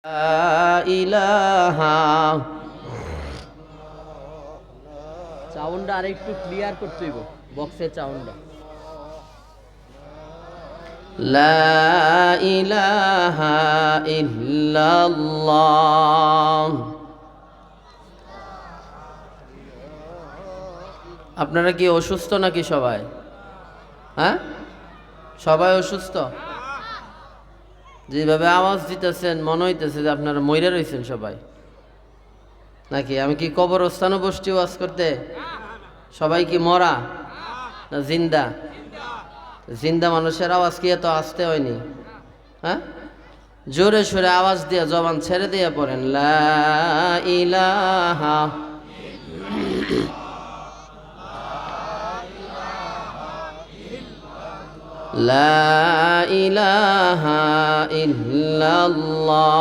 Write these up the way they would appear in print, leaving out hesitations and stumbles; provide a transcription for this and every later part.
ইলাহা সাউন্ডটা আরেকটু ক্লিয়ার করতে হইব বক্সের সাউন্ডটা লা ইলাহা ইল্লাল্লাহ। আপনারা কি অসুস্থ নাকি সবাই? হ্যাঁ, সবাই অসুস্থ? যেভাবে আওয়াজ দিতেছেন মনে হইতেছে যে আপনারা মইরা রয়েছেন সবাই নাকি? আমি কি কবরস্থানে বসছি ওয়াজ করতে? সবাই কি মরা না জিন্দা? জিন্দা মানুষের আওয়াজ কি এত আসতে হয়নি? হ্যাঁ, জোরে সোরে আওয়াজ দিয়ে জবান ছেড়ে দিয়ে পড়েন লা ইলাহা লা ইলাহা ইল্লাল্লাহ।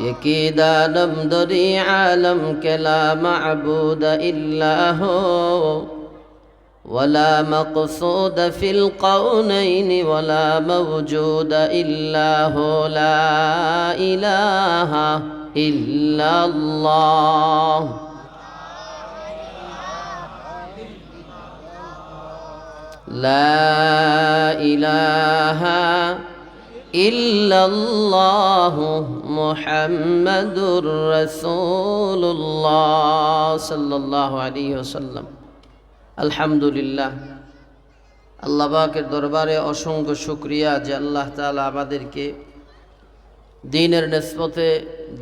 यकी दानम दरी आलम के ला मअबूद इल्ला हो वला मक़सूद फिल कौनैन वला मवजूद इल्ला हो ला इलाहा इल्लल्लाह। ला इलाहा ইল্লাল্লাহু মুহাম্মাদুর রাসূলুল্লাহ সাল্লাল্লাহু আলাইহি ওয়াসাল্লাম। আলহামদুলিল্লাহ, আল্লাহ পাকের দরবারে অসংখ্য শুকরিয়া যে আল্লাহ তাআলা আমাদেরকে দ্বীনের নিসবতে,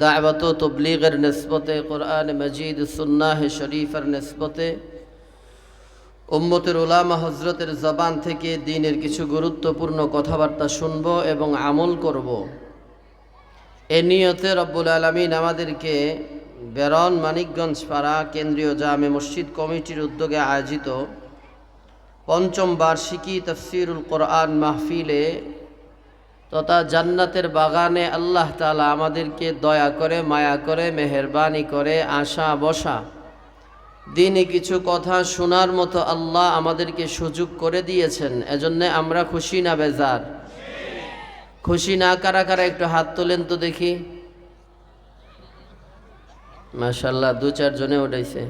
দাওয়াত ও তাবলীগের নিসবতে, কোরআন মাজিদ সুন্নাহ শরীফের নিসবতে উম্মতের উলামা হজরতের জবান থেকে দ্বীনের কিছু গুরুত্বপূর্ণ কথাবার্তা শুনব এবং আমল করব, এ নিয়তে রব্বুল আলামিন আমাদেরকে বেরন মানিকগঞ্জ পাড়া কেন্দ্রীয় জামে মসজিদ কমিটির উদ্যোগে আয়োজিত পঞ্চম বার্ষিকী তাফসীরুল কোরআন মাহফিলে তথা জান্নাতের বাগানে আল্লাহ তাআলা আমাদেরকে দয়া করে, মায়া করে, মেহেরবানি করে আশা বসা দিনে কিছু কথা শোনার মতো আল্লাহ আমাদেরকে সুযোগ করে দিয়েছেন। এজন্যে আমরা খুশি না বেজার? খুশি না কারা কারা একটু হাত তোলেন তো দেখি। মাশাআল্লাহ, দু চার জনে উঠাইছে।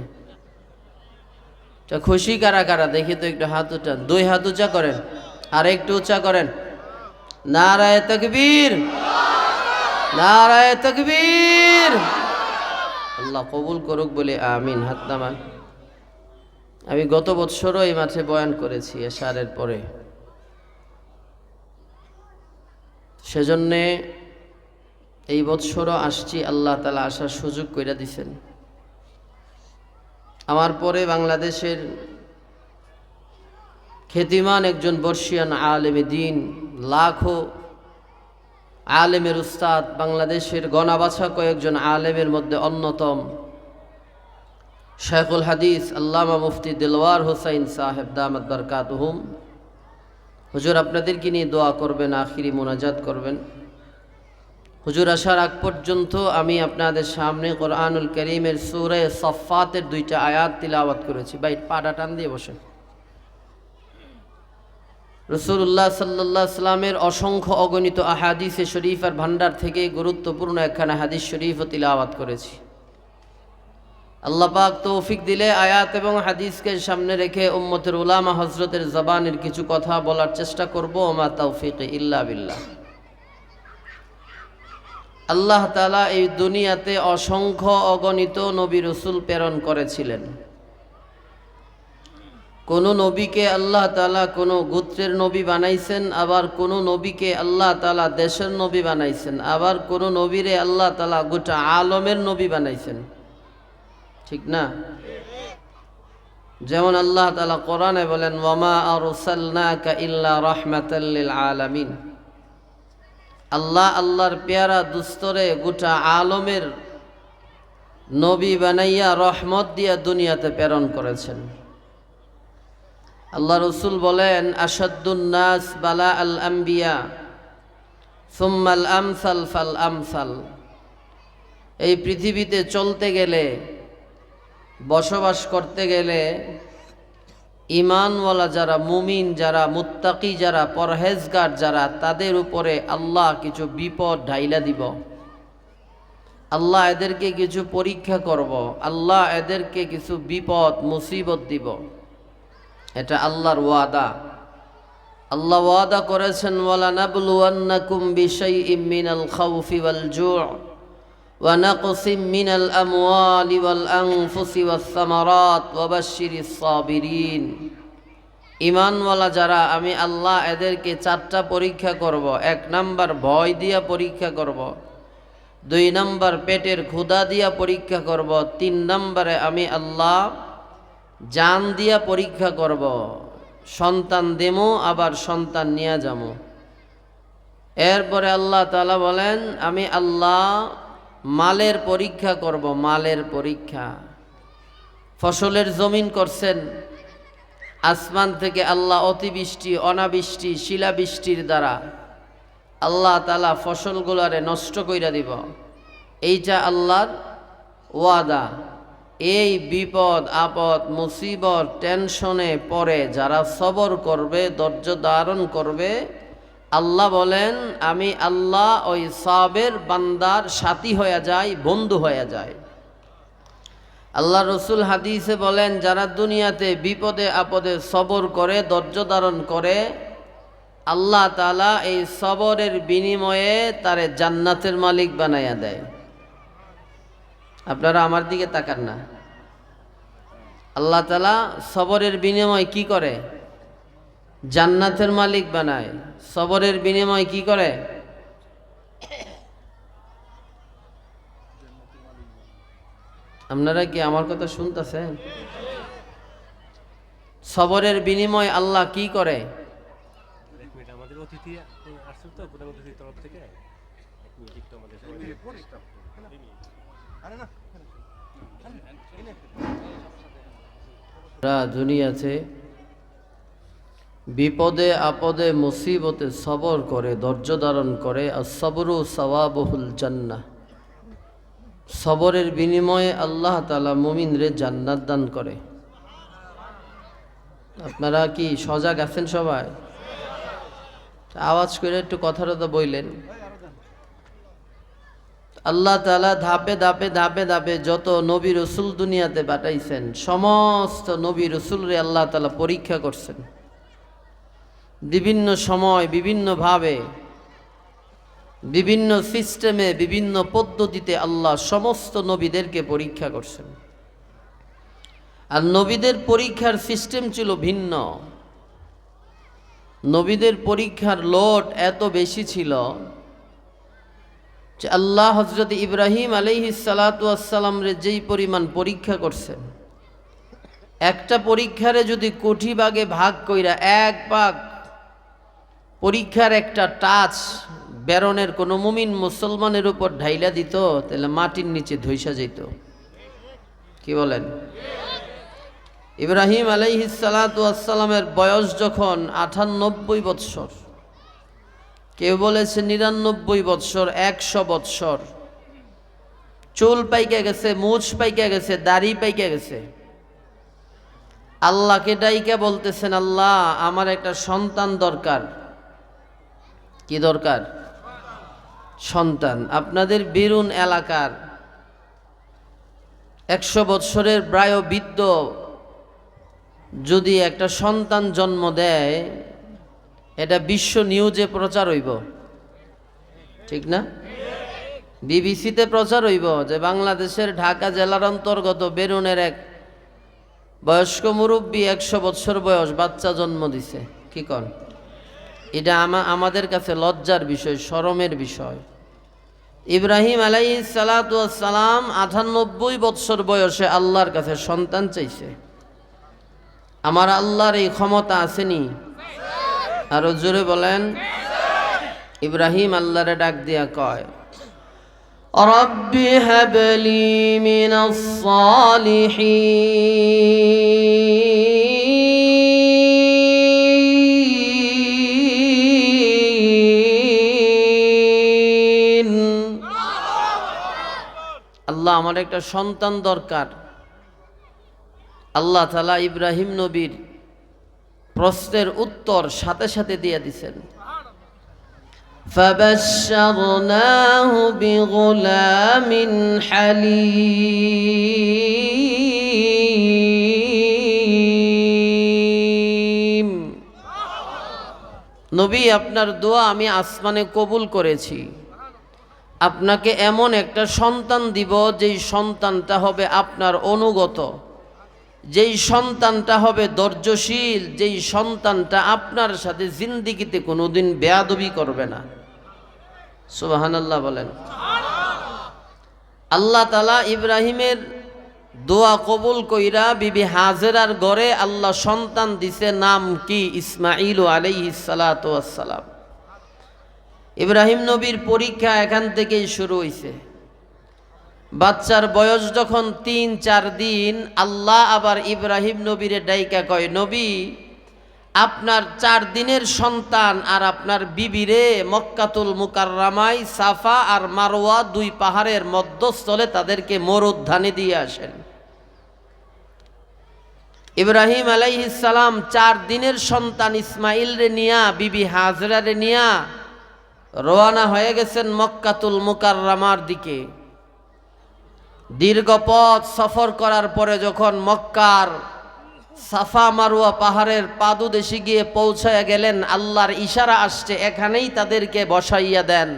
খুশি কারা কারা দেখি তো একটু হাত উঠান, দুই হাত উঁচা করেন, আর একটু উঁচা করেন। নারায়ে তাকবীর, নারায়ে তাকবীর। আল্লাহ কবুল করুক বলে আমিন। হাত নামান। আমি গত বৎসরও এই মাঠে বয়ান করেছি এশারের পরে, সেজন্যে এই বৎসরও আসছি। আল্লাহ তাআলা আসার সুযোগ কইরা দিছেন। আমার পরে বাংলাদেশের খ্যাতিমান একজন বর্ষিয়ান আলেমে দ্বীন, লাখো আলেমের উস্তাদ, বাংলাদেশের গণাবাছা কয়েকজন আলেমের মধ্যে অন্যতম শাইখুল হাদিস আল্লামা মুফতি দিলওয়ার হোসাইন সাহেব দামাত বরকাতুহুম। হুজুর আপনাদেরকে নিয়ে দোয়া করবেন, আখিরি মোনাজাত করবেন। হুজুর আসার আগ পর্যন্ত আমি আপনাদের সামনে কোরআনুল কারীমের সূরা সাফফাতের 2টা আয়াত তিলাওয়াত করেছি। ভাই পাটা টান দিয়ে বসেন। রাসূলুল্লাহ সাল্লাল্লাহু আলাইহি সাল্লামের অসংখ্য অগণিত আহাদিসে শরীফের ভান্ডার থেকে গুরুত্বপূর্ণ একখানা হাদিস শরীফও তিলাওয়াত করেছি। আল্লাহ পাক তৌফিক দিলে আয়াত এবং হাদিসকে সামনে রেখে উম্মতের উলামা হজরতের জবানের কিছু কথা বলার চেষ্টা করব। ওমা তাওফিকে ইল্লা বিল্লাহ। আল্লাহ তাআলা এই দুনিয়াতে অসংখ্য অগণিত নবী রাসূল প্রেরণ করেছিলেন। কোন নবীকে আল্লাহ তাআলা কোন গোত্রের নবী বানাইছেন, আবার কোন নবীকে আল্লাহ তাআলা দেশের নবী বানাইছেন, আবার কোন নবীরে আল্লাহ তাআলা গোটা আলমের নবী বানাইছেন। ঠিক না? যেমন আল্লাহ তাআলা কোরআনে বলেন ওয়ামা আরসালনাকা ইল্লা রাহমাতাল লিল আলামিন। আল্লাহ আল্লাহর পেয়ারা দুস্তরে গোটা আলমের নবী বানাইয়া রহমত দিয়া দুনিয়াতে প্রেরণ করেছেন। আল্লাহ রসুল বলেন আশাদ্দুন নাস বালা আল আম্বিয়া সুম্মাল আমসাল ফাল আমসাল। এই পৃথিবীতে চলতে গেলে, বসবাস করতে গেলে ঈমানওয়ালা যারা, মুমিন যারা, মুত্তাকি যারা, পরহেজগার যারা, তাদের উপরে আল্লাহ কিছু বিপদ ঢাইলা দিব। আল্লাহ এদেরকে কিছু পরীক্ষা করব, আল্লাহ এদেরকে কিছু বিপদ মুসিবত দিব। এটা আল্লাহর ওয়াদা। আল্লাহ ওয়াদা করেছেন, ওয়ালা নাবলুওয়ান্নাকুম বিশাইইম মিনাল খাউফি ওয়াল জু'ই ওয়া নাকসিম মিনাল আমওয়ালি ওয়াল আনফুসি ওয়াস সামারাত ওয়া বাশশিরিস সাবিরিন। ঈমানওয়ালা যারা, আমি আল্লাহ এদেরকে 4টা পরীক্ষা করব। 1 নাম্বার ভয় দিয়া পরীক্ষা করব, 2 নাম্বার পেটের ক্ষুধা দিয়া পরীক্ষা করব, 3 নাম্বারে আমি আল্লাহ জান দিয়া পরীক্ষা করব। সন্তান দেমো, আবার সন্তান নিয়ে যাবো। এরপরে আল্লাহ তাআলা বলেন, আমি আল্লাহ মালের পরীক্ষা করব, মালের পরীক্ষা। ফসলের জমিন করছেন, আসমান থেকে আল্লাহ অতিবৃষ্টি, অনাবৃষ্টি, শিলাবৃষ্টির দ্বারা আল্লাহ তাআলা ফসলগুলারে নষ্ট কইরা দিব। এইটা আল্লাহর ওয়াদা। এই বিপদ আপদ মুসিবত টেনশনে পড়ে যারা সবর করবে, ধৈর্য ধারণ করবে, আল্লাহ বলেন আমি আল্লাহ ওই সাবের বান্দার সাথী হয়ে যাই, বন্ধু হয়ে যায়। আল্লাহ রসুল হাদিসে বলেন, যারা দুনিয়াতে বিপদে আপদে সবর করে, ধৈর্য ধারণ করে, আল্লাহ তাআলা এই সবরের বিনিময়ে তারে জান্নাতের মালিক বানাইয়া দেয়। আপনারা আমার দিকে তাকান না। আল্লাহ তাআলা সবরের বিনিময় কি করে? জান্নাতের মালিক বানায়। সবরের বিনিময় কি করে? আপনারা কি আমার কথা শুনতেছেন? সবরের বিনিময় আল্লাহ কি করে? আমাদের অতিথি আসছে তো, প্রধান অতিথির তরফ থেকে দুনিয়াতে বিপদে আপদে মুসিবতে সবর করে, ধৈর্য ধারণ করে। as-sabru সাওয়াবুল জান্নাহ। সবরের বিনিময়ে আল্লাহ তাআলা মুমিনরে জান্নাত দান করে। আপনারা কি সজাগ আছেন সবাই? আওয়াজ করে একটু কথাটা তো বললেন। আল্লাহ তাআলা ধাপে ধাপে ধাপে ধাপে যত নবী রসুল দুনিয়াতে পাঠাইছেন, সমস্ত নবী রসুলরে আল্লাহ তাআলা পরীক্ষা করছেন। বিভিন্ন সময়, বিভিন্নভাবে, বিভিন্ন সিস্টেমে, বিভিন্ন পদ্ধতিতে আল্লাহ সমস্ত নবীদেরকে পরীক্ষা করছেন। আর নবীদের পরীক্ষার সিস্টেম ছিল ভিন্ন। নবীদের পরীক্ষার লোড এত বেশি ছিল যে আল্লাহ হযরত ইব্রাহিম আলাইহিস সালাতু ওয়াস সালাম রে যেই পরিমাণ পরীক্ষা করছেন, একটা পরীক্ষারে যদি কোটি ভাগে ভাগ কইরা এক ভাগ পরীক্ষার একটা টাচ বেরনের কোনো মুমিন মুসলমানের উপর ঢাইলা দিত, তাহলে মাটির নিচে ধইসা যেত। কি বলেন? ইব্রাহিম আলাইহিস সালাতু ওয়াস সালামের বয়স যখন 98 বৎসর, কেউ বলেছে 99 বৎসর, 100 বৎসর, চুল পাইকে গেছে, মুছ পাইকে গেছে, দাড়ি পাইকে গেছে, আল্লাহকে ডাইকা বলতেছেন, আল্লাহ আমার একটা সন্তান দরকার। কি দরকার? সন্তান। আপনাদের বিরুন এলাকার 100 বৎসরের প্রায় বৃদ্ধ যদি একটা সন্তান জন্ম দেয়, এটা বিশ্ব নিউজে প্রচার হইব, ঠিক না? বিবিসিতে প্রচার হইব যে বাংলাদেশের ঢাকা জেলার অন্তর্গত বেরুনের এক বয়স্ক মুরব্বী 100 বৎসর বয়স বাচ্চা জন্ম দিছে। কি কন? এটা আমাদের কাছে লজ্জার বিষয়, শরমের বিষয়। ইব্রাহিম আলাইহিস সালাতু ওয়াস সালাম 98 বৎসর বয়সে আল্লাহর কাছে সন্তান চাইছে। আমার আল্লাহর এই ক্ষমতা আসেনি? আরো জোরে বলেন। ইব্রাহিম আল্লাহরে ডাক দিয়া কয়, রব্বি হাবলি মিনাস সালিহিন। আল্লাহ আমার একটা সন্তান দরকার। আল্লাহ তাআলা ইব্রাহিম নবীর প্রশ্নের উত্তর সাথে সাথে দিয়ে দিছেন। فبشرناه بغلام حليم। নবী, আপনার দোয়া আমি আসমানে কবুল করেছি। আপনাকে এমন একটা সন্তান দিব যেই সন্তানটা হবে আপনার অনুগত, যেই সন্তানটা হবে ধৈর্যশীল, যেই সন্তানটা আপনার সাথে জিন্দিগিতে কোনোদিন বেয়াদবি করবে না। সুবহানাল্লাহ বলেন। আল্লাহ তাআলা ইব্রাহিমের দোয়া কবুল কইরা বিবি হাজেরার ঘরে আল্লাহ সন্তান দিছে, নাম কি? ইসমাঈল আলাইহিস সালাতু ওয়াস সালাম। ইব্রাহিম নবীর পরীক্ষা এখান থেকেই শুরু হইছে। বাচ্চার বয়স যখন ৩-৪ দিন, আল্লাহ আবার ইব্রাহিম নবীরে ডাইকা কয়, নবী, আপনার ৪ দিনের সন্তান আর আপনার বিবিরে মক্কাতুল মুকাররামায় সাফা আর মারওয়া ২ পাহাড়ের মধ্যস্থলে তাদেরকে মরুদ্যানে দিয়ে আসেন। ইব্রাহিম আলাইহিস সালাম ৪ দিনের সন্তান ইসমাইল রে নিয়া, বিবি হাজরা রে নিয়া রওনা হয়ে গেছেন মক্কাতুল মুকাররামার দিকে। দীর্ঘ পথ সফর করার পরে যখন মক্কার সাফা মারওয়া পাহাড়ের পাদদেশে গিয়ে পৌঁছায় গেলেন, আল্লাহর ইশারা আসছে এখানেই তাদেরকে বসাইয়া দেন।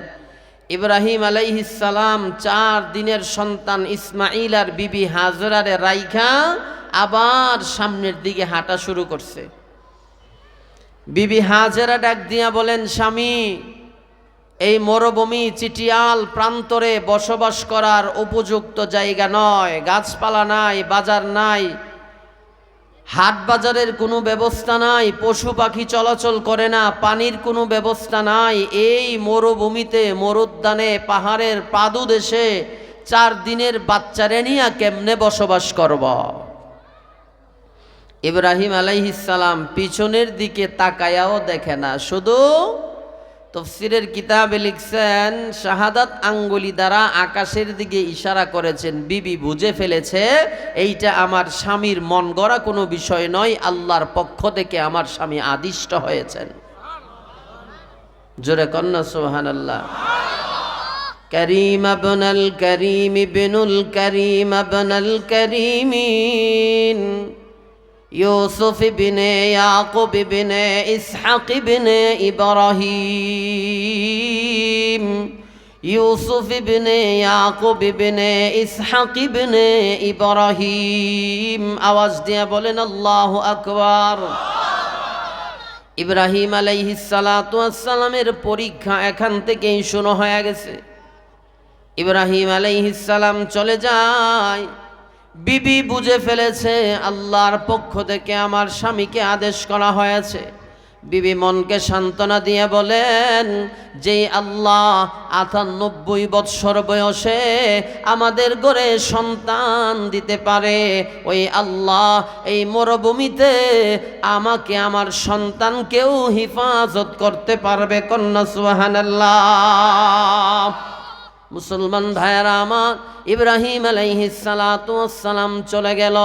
ইব্রাহিম আলাইহিস সালাম ৪ দিনের সন্তান ইসমাইল আর বিবি হাজরারে রাইখা আবার সামনের দিকে হাঁটা শুরু করছে। বিবি হাজরা ডাক দিয়া বলেন, স্বামী, এই মরুভূমি চিটিয়াল প্রান্তরে বসবাস করার উপযুক্ত জায়গা নয়। গাছপালা নাই, বাজার নাই, হাট বাজারের কোনো ব্যবস্থা নাই, পশু পাখি চলাচল করে না, পানির কোনো ব্যবস্থা নাই। এই মরুভূমিতে, মরুদ্যানে, পাহাড়ের পাদদেশে ৪ দিনের বাচ্চারে নিয়ে কেমনে বসবাস করব? ইব্রাহিম আলাইহিস সালাম পিছনের দিকে তাকায়াও দেখে না, শুধু তাফসীরের কিতাবে লিখছেন শাহাদাত আঙ্গুলি দ্বারা আকাশের দিকে ইশারা করেছেন। বিবি বুঝে ফেলেছে এইটা আমার স্বামীর মন গড়া কোনো বিষয় নয়, আল্লাহর পক্ষ থেকে আমার স্বামী আদিষ্ট হয়েছেন। জোরে কন্যা সুবহানাল্লাহ। করিম ইবনুল করিম ইবনুল করিম ইবনুল করিমিন ইউসুফ ইবনে ইয়াকুব ইবনে ইসহাক ইবনে ইব্রাহিম ইউসুফ ইবনে ইয়াকুব ইবনে ইসহাক ইবনে ইব্রাহিম। আওয়াজ দিয়ে বলেন আল্লাহু আকবার। ইব্রাহিম আলাইহিস সালাতু ওয়াস সালামের পরীক্ষা এখান থেকেই শুরু হয়ে গেছে। ইব্রাহিম আলাইহিস সালাম চলে যায়। বিবি বুঝে ফেলেছে আল্লাহর পক্ষ থেকে আমার স্বামীকে আদেশ করা হয়েছে। বিবি মনকে সান্ত্বনা দিয়ে বলেন, যে আল্লাহ ৯৮ বৎসর বয়সে আমাদের ঘরে সন্তান দিতে পারে, ওই আল্লাহ এই মরুভূমিতে আমাকে, আমার সন্তানকেও হিফাজত করতে পারবে। কন্যা সুবহানাল্লাহ। মুসলমান ভাইয়েরা আমার, ইব্রাহিম আলাইহিস সালাতু ওয়াস সালাম চলে গেল।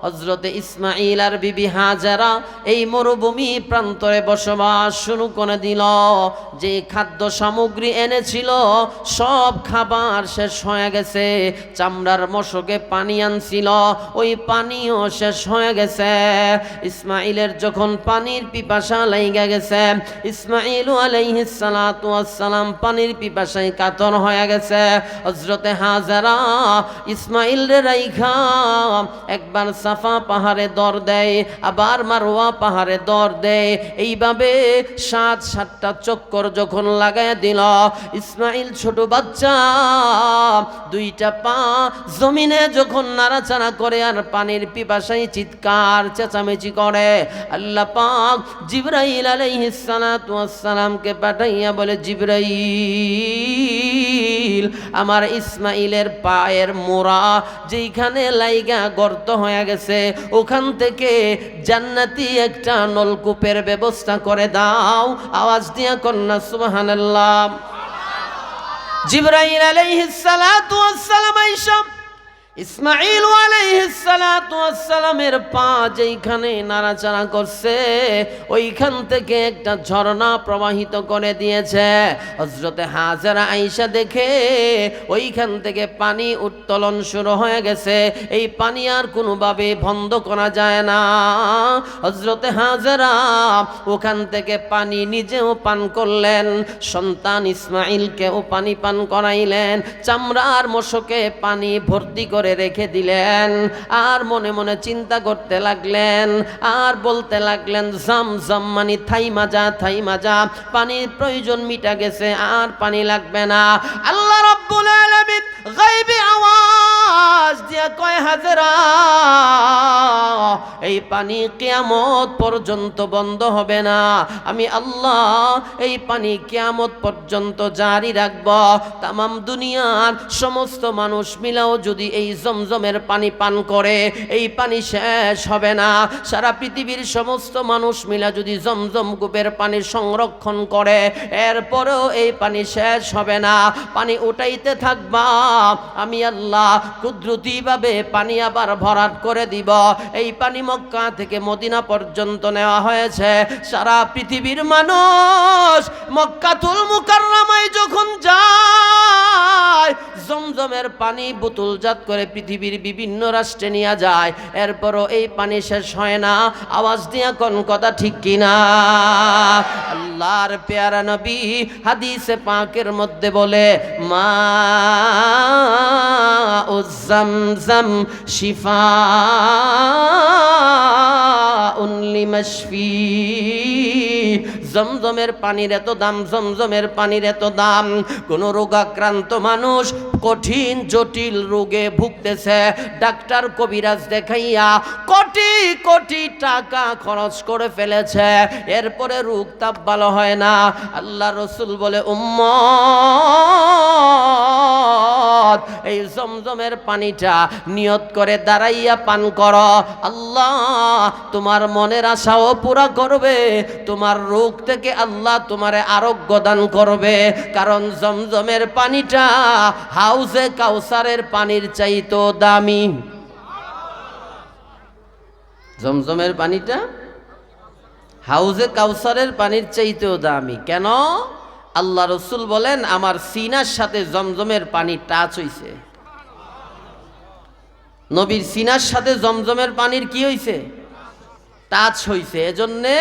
হযরতে ইসমাঈল আর বিবি হাজেরা এই মরুভূমি প্রান্তরে বসবাস শুরু করে দিল। যে খাদ্য সামগ্রী এনেছিল সব খাবার শেষ হয়ে গেছে। চামড়ার মশকে পানি আনছিল, ওই পানিও শেষ হয়ে গেছে। ইসমাঈলের যখন পানির পিপাসা লাগা গেছে, ইসমাঈল আলাইহিস সালাতু ওয়াস সালাম পানির পিপাসায় কাতর হয়ে গেছে। হযরতে হাজেরা ইসমাইল রে রাইখা একবার সাফা পাহাড়ে দর দেয়, আবার মারওয়া পাহাড়ে দর দেয়। এইভাবে ৭টা চক্কর যখন লাগায় দিল, ইসমাইল ছোট বাচ্চা, 2টা পা জমিনে যখন নাড়াচাড়া করে আর পানির পিপাসায় চিৎকার চেঁচামেচি করে, আল্লাহ পাক জিবরাইল আলাইহিস সালাতু ওয়াস সালামকে পাঠাইয়া বলে, জিবরাইল, আমার ইসমাইলের পায়ের মোড়া যেখানে লাইগা গর্ত হয়ে গেছে, ওখান থেকে জান্নাতি একটা নলকূপের ব্যবস্থা করে দাও। আওয়াজ দিয়া কন্যা সুবহানাল্লাহ। জিবরাইল আলাইহিস সালাতু ওয়াস সালাম আইসা ইসমাঈল আলাইহিস সালাতু ওয়াস সালামের পা যেইখানে নাড়াচাড়া করছে ওইখান থেকে একটা ঝর্ণা প্রবাহিত করে দিয়েছে। হযরতে হাজেরা আয়েশা দেখে ওইখান থেকে পানি উত্তোলন শুরু হয়ে গেছে। এই পানি আর কোনোভাবে বন্ধ করা যায় না। হযরতে হাজেরা ওখান থেকে পানি নিজেও পান করলেন, সন্তান ইসমাঈলকেও পানি পান করাইলেন, চামড়ার মশকে পানি ভর্তি করে রেখে দিলেন। আর মনে মনে চিন্তা করতে লাগলেন, আর বলতে লাগলেন, জামজাম মানে থাইমা যা, থাইমা যা, পানির প্রয়োজন মিটা গেছে, আর পানি লাগবে না। আল্লাহ রাব্বুল আলামিন গায়বী আওয়াজ দিয়া কয়, হাজেরা এই পানি কিয়ামত পর্যন্ত বন্ধ হবে না। আমি আল্লাহ এই পানি কিয়ামত পর্যন্ত জারি রাখব। তামাম দুনিয়ার সমস্ত মানুষ মিলাও যদি এই জমজমের পানি পান করে এই পানি শেষ হবে না। সারা পৃথিবীর সমস্ত মানুষ মিলা যদি জমজম কূপের পানি সংরক্ষণ করে এরপরেও এই পানি শেষ হবে না। পানি উঠাইতে থাকবা, আমি আল্লাহ কুদরতিভাবে পানি আবার ভরাট করে দিব। এই পানি মক্কা থেকে মদিনা পর্যন্ত নেওয়া হয়েছে। সারা পৃথিবীর মানুষ মক্কাতুল মুকাররমায় যখন যায় জমজমের পানি বোতলজাত করে পৃথিবীর বিভিন্ন রাষ্ট্রে নিয়ে যায়, এরপরও এই পানি শেষ হয় না। আওয়াজ দিয়া কোন কথা ঠিক কিনা? আল্লাহর পেয়ারা নবী হাদিসে পাকের মধ্যে বলে, মা ও জমজম শিফা লিমাশফি। জমজমের পানির এত দাম, জমজমের পানির এত দাম। কোন রোগাক্রান্ত মানুষ কঠিন জটিল রোগে ভুগতেছে, ডাক্তার কবিরাজ দেখাইয়া কোটি কোটি টাকা খরচ করে ফেলেছে, এরপরে রোগ তাপ ভালো হয় না। আল্লাহ রসুল বলে, উম্মত এই জমজমের পানিটা নিয়ত করে দাঁড়াইয়া পান করো, আল্লাহ তোমার মনের আশাও পুরা করবে, তোমার রোগ থেকে আল্লাহ তোমারে আরোগ্য দান করবে। কারণ জমজমের পানিটা হাউজে কাউসারের পানির চাইতো দামি। জমজমের পানিটা হাউজে কাউসারের পানির চাইতেও দামি। কেন? আল্লাহ রসুল বলেন, আমার সিনার সাথে জমজমের পানি টাচ হইছে। নবীর সিনার সাথে জমজমের পানির কি হইছে? টাচ হইছে। এজন্যে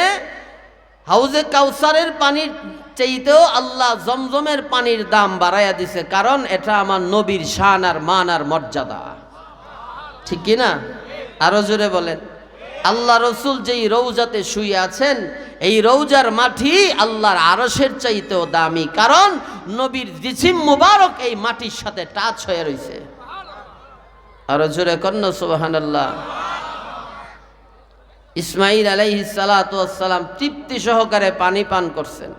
হাউজে কাউসারের পানির চাইতেও আল্লাহ জমজমের পানির দাম বাড়াইয়া দিছে, কারণ এটা আমার নবীর শান আর মান আর মর্যাদা। ঠিক কিনা? আরো জোরে বলেন। আল্লাহ রসুল যেই রৌজাতে শুয়ে আছেন, এই রৌজার মাটি আল্লাহর আরশের চাইতেও দামি, কারণ নবীর জিসিম মুবারক এই মাটির সাথে টাচ হয়ে রয়েছে। আরো জোরে কন্যা সুবহানাল্লাহ। ইসমাঈল আলাইহিস সালাতু ওয়াস সালাম তৃপ্তি সহকারে পানি পান করছেন।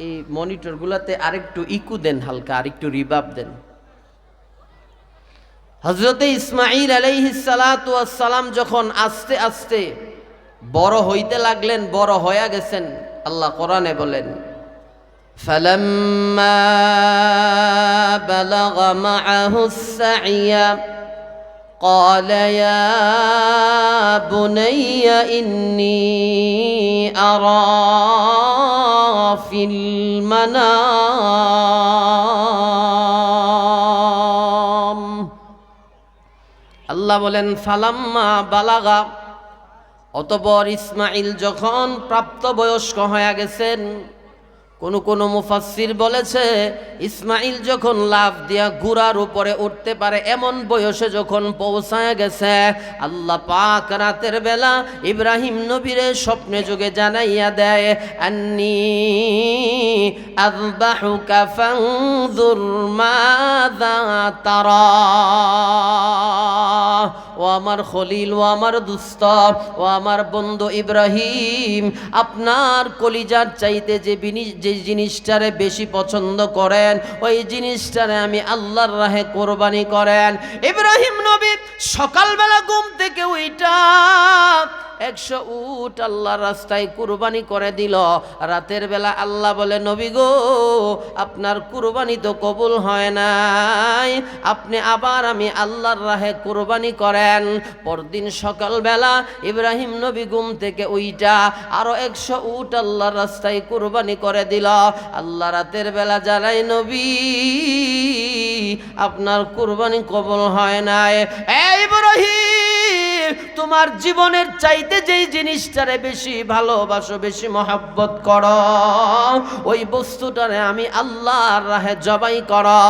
এই মনিটরগুলোতে আরেকটু ইকু দেন, হালকা আরেকটু রিবাব দেন। হযরতে ইসমাঈল আলাইহিস সালাতু ওয়াস সালাম যখন আস্তে আস্তে বড় হইতে লাগলেন, বড় হয়ে গেছেন, আল্লাহ কোরআনে বলেন, ফালাম্মা বালাগা মাআহুস সাইয়া قال يا بني إني أرى في المنام। আল্লাহ বলেন, ফালাম্মা বালাগা, অতঃপর ইসমাঈল যখন প্রাপ্তবয়স্ক হয়ে গেছেন। কোন মুফাসসির বলেছে, ইসমাঈল যখন লাফ দিয়া ঘোড়ার উপরে উঠতে পারে এমন বয়সে যখন পৌঁছায় গেছে, আল্লাহ পাক রাতের বেলা ইব্রাহিম নবীরে স্বপ্নে যোগে জানাইয়া দেয়, আন্নী আযবাহুকা ফানজুর মাযা তারা। ও আমার খলিল, ও আমার দুস্ত, ও আমার বন্ধু ইব্রাহিম, আপনার কলিজার চাইতে যে জিনিসটারে বেশি পছন্দ করেন ওই জিনিসটারে আমি আল্লাহর রাহে কোরবানি করেন। ইব্রাহিম নবী সকালবেলা ঘুম থেকে উইঠা 100 উট আল্লাহর রাস্তায় কুরবানি করে দিল। রাতের বেলা আল্লাহ বলে, নবী গো, আপনার কুরবানি তো কবুল হয় নাই, আপনি আবার আমি আল্লাহর রাহে কুরবানি করেন। পরদিন সকালবেলা ইব্রাহিম নবী ঘুম থেকে উইটা আরো 100 উট আল্লাহর রাস্তায় কুরবানি করে দিল। আল্লাহ রাতের বেলা জানাই, নবী আপনার কুরবানি কবুল হয় নাই। এই ইব্রাহিম, তোমার জীবনের চাইতে যেই জিনিসটারে বেশি ভালোবাসো, বেশি মহব্বত করো, ওই বস্তুটারে আমি আল্লাহর রাহে জবাই করো।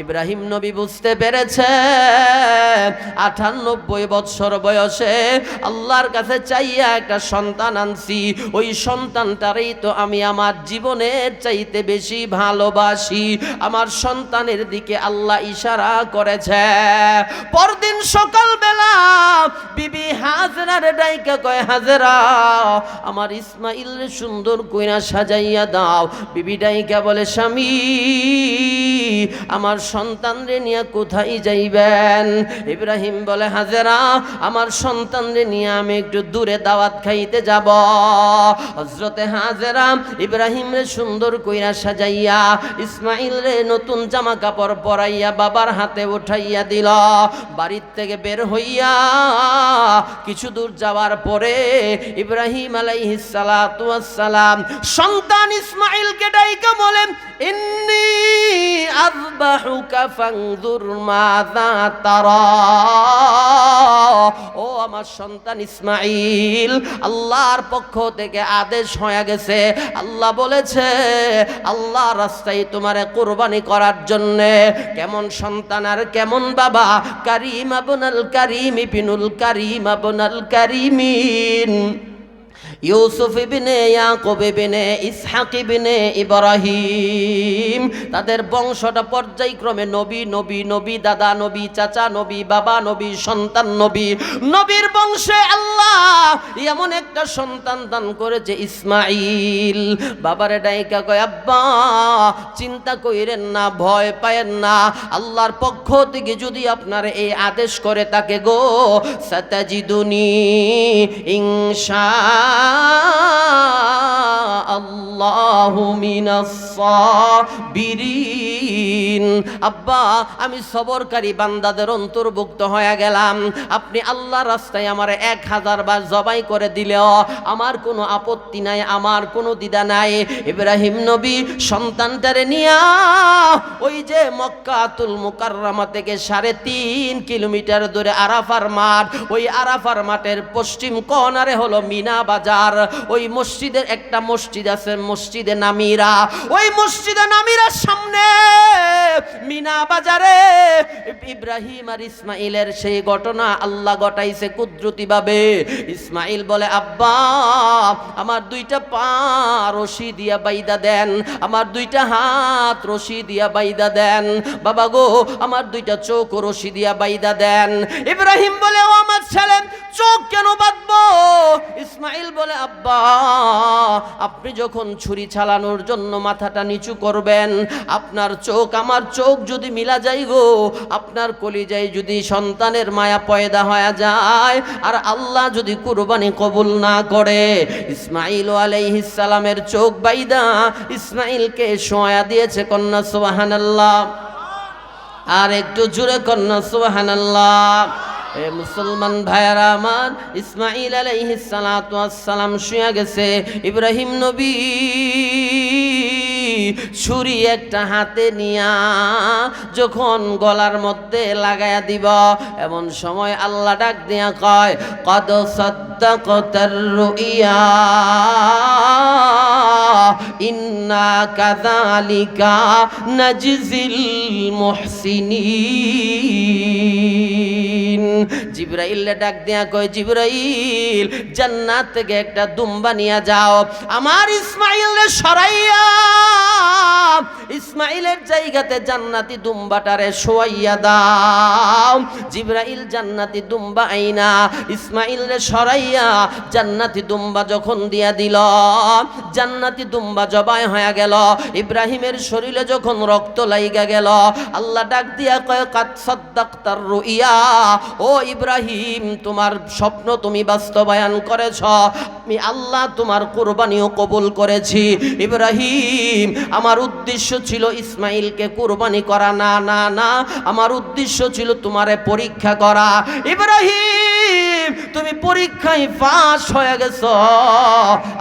ইব্রাহিম নবী বুঝতে পেরেছে 98 বছর বয়সে আল্লাহর কাছে চাইয়া একটা সন্তান আনছি, ওই সন্তানটারই তো আমি আমার জীবনের চাইতে বেশি ভালোবাসি। আমার সন্তানের দিকে আল্লাহ ইশারা করেছে। পরদিন সকালবেলা বিবি হাজেরার ডাইকা কয়, হাজেরা, আমার ইসমাইল রে সুন্দর কইরা সাজাইয়া দাও। বিবি ডাইকা বলে, স্বামী, আমার সন্তান রে নিয়ে কোথায় যাইবেন? ইব্রাহিম বলে, হাজেরা, আমার সন্তান রে নিয়ে আমি একটু দূরে দাওয়াত খাইতে যাব। হযরতে হাজেরা ইব্রাহিম রে সুন্দর কইরা সাজাইয়া ইসমাইল রে নতুন জামা কাপড় পরাইয়া বাবার হাতে উঠাইয়া দিল। বাড়ির থেকে বের হইয়া কিছু দূর যাওয়ার পরে ইব্রাহিম আলাইহিস সালাতু ওয়াস সালাম সন্তান ইসমাইলকে ডাইকা বলেন, ইন্নী আযবাহুকা ফানজুর মাযা তারা। ও আমার সন্তান ইসমাইল, আল্লাহর পক্ষ থেকে আদেশ হয়ে গেছে। আল্লাহ বলেছে আল্লাহ রাস্তায় তোমারে কুরবানি করার জন্য। কেমন সন্তান আর কেমন বাবা! কারীম আবনাল কারীম ইবনুল কারীম আবনাল কারীমিন ইউসুফ ইবনে ইয়াকুব ইবনে ইসহাক ইবনে ইব্রাহিম, তাদের বংশটা পর্যায়ক্রমে নবী নবী নবী, দাদা নবী, চাচা নবী, বাবা নবী, সন্তান নবী। নবীর বংশে আল্লাহ এমন একটা সন্তান দান করেছে ইসমাইল। বাবারে ডাইকা কয়, আব্বা চিন্তা কইরেন না, ভয় পায়েন না, আল্লাহর পক্ষ থেকে যদি আপনার এই আদেশ করে তাকে গো, সাতাজিদুনি ইনশাআল্লাহু মিনাস সাবিরিন। আব্বা, আমি সবরকারী বান্দাদের অন্তর্ভুক্ত হয়ে গেলাম। আপনি আল্লাহর রাস্তায় আমার 1000 বার জবাই করে দিলেও আমার কোনো আপত্তি নাই, আমার কোনো দ্বিধা নাই। ইব্রাহিম নবী সন্তানটারে নিয়া ওই যে মক্কাতুল মুকাররমা থেকে 3.5 কিলোমিটার দূরে আরাফার মাঠ, ওই আরাফার মাঠের পশ্চিম কর্নারে হলো মিনা বাজার। ওই মসজিদের একটা মসজিদ আছে, মসজিদে নামিরা। ওই মসজিদে নামিরার সামনে মিনা বাজারে ইব্রাহিম আর ইসমাইলের সেই ঘটনা আল্লাহ ঘটাইছে কুদরতিভাবে। ইসমাইল বলে, আব্বা আমার 2টা পা রশি দিয়া বাইদা দেন, আমার 2টা হাত রশি দিয়া বাইদা দেন। বাবা গো, আমার 2টা চোখ রশি দিয়া বাইদা দেন। ইব্রাহিম বলে, ও আমার ছেলে, চোখ কেন বাঁধবো? ইসমাইল বলে, আব্বা আপনি যখন ছুরি চালানোর জন্য মাথাটা নিচু করবেন, আপনার চোখ আমার চোখ যদি মিলা যায় গো, আপনার কলিজায় যদি সন্তানের মায়া পয়দা হয়ে যায়, আর আল্লাহ যদি কুরবানি কবুল না করে, ইসমাইল আলাইহিস সালামের চোখ বাইদা ইসমাইলকে শোয়া দিয়েছে। কন্যা সুবহানাল্লাহ। আর একটু জোরে কন্যা সুবহানাল্লাহ। এ মুসলমান ভাইয়ারা আমার, ইসমাইল আলাইহিস সালাতু ওয়াস সালাম শুয়ে গেছে। ইব্রাহিম নবী ছুরি একটা হাতে নিয়া যখন গলার মধ্যে লাগায়া দিব, এমন সময় আল্লাহ ডাক দিয়া কয়, কদ সাদ্দাকতার রুইয়া ইন্না কাযালিকা নাজজিল মুহসিনিন। জিবরাইল ডাক দিয়া কয়, জিবরাইল জান্নাত থেকে একটা দুম্বা নিয়ে যাও, আমার ইসমাইলের সরাইয়া ইসমাইলের জায়গাতে জান্নাতি দুম্বাটারে শোয়াইয়া দাও। জিবরাইল জান্নাতি দুম্বা আইনা ইসমাইলের সরাইয়া জান্নাতি দুম্বা যখন দিয়া দিল, জান্নাতি দুম্বা জবাই হয়ে গেল। ইব্রাহিমের শরীরে যখন রক্ত লাইগা গেল, আল্লাহ ডাক দিয়া কয়, কাদ সাদ্দাকতার রুইয়া, ও ইব্রাহিম ইব্রাহিম, তোমার স্বপ্ন তুমি বাস্তবায়ন করেছ, আমি আল্লাহ তোমার কুরবানিও কবুল করেছি। ইব্রাহিম, আমার উদ্দেশ্য ছিল ইসমাইলকে কুরবানি করা না, না, না, আমার উদ্দেশ্য ছিল তোমারে পরীক্ষা করা। ইব্রাহিম, তুমি পরীক্ষায় পাস হয়ে গেছো,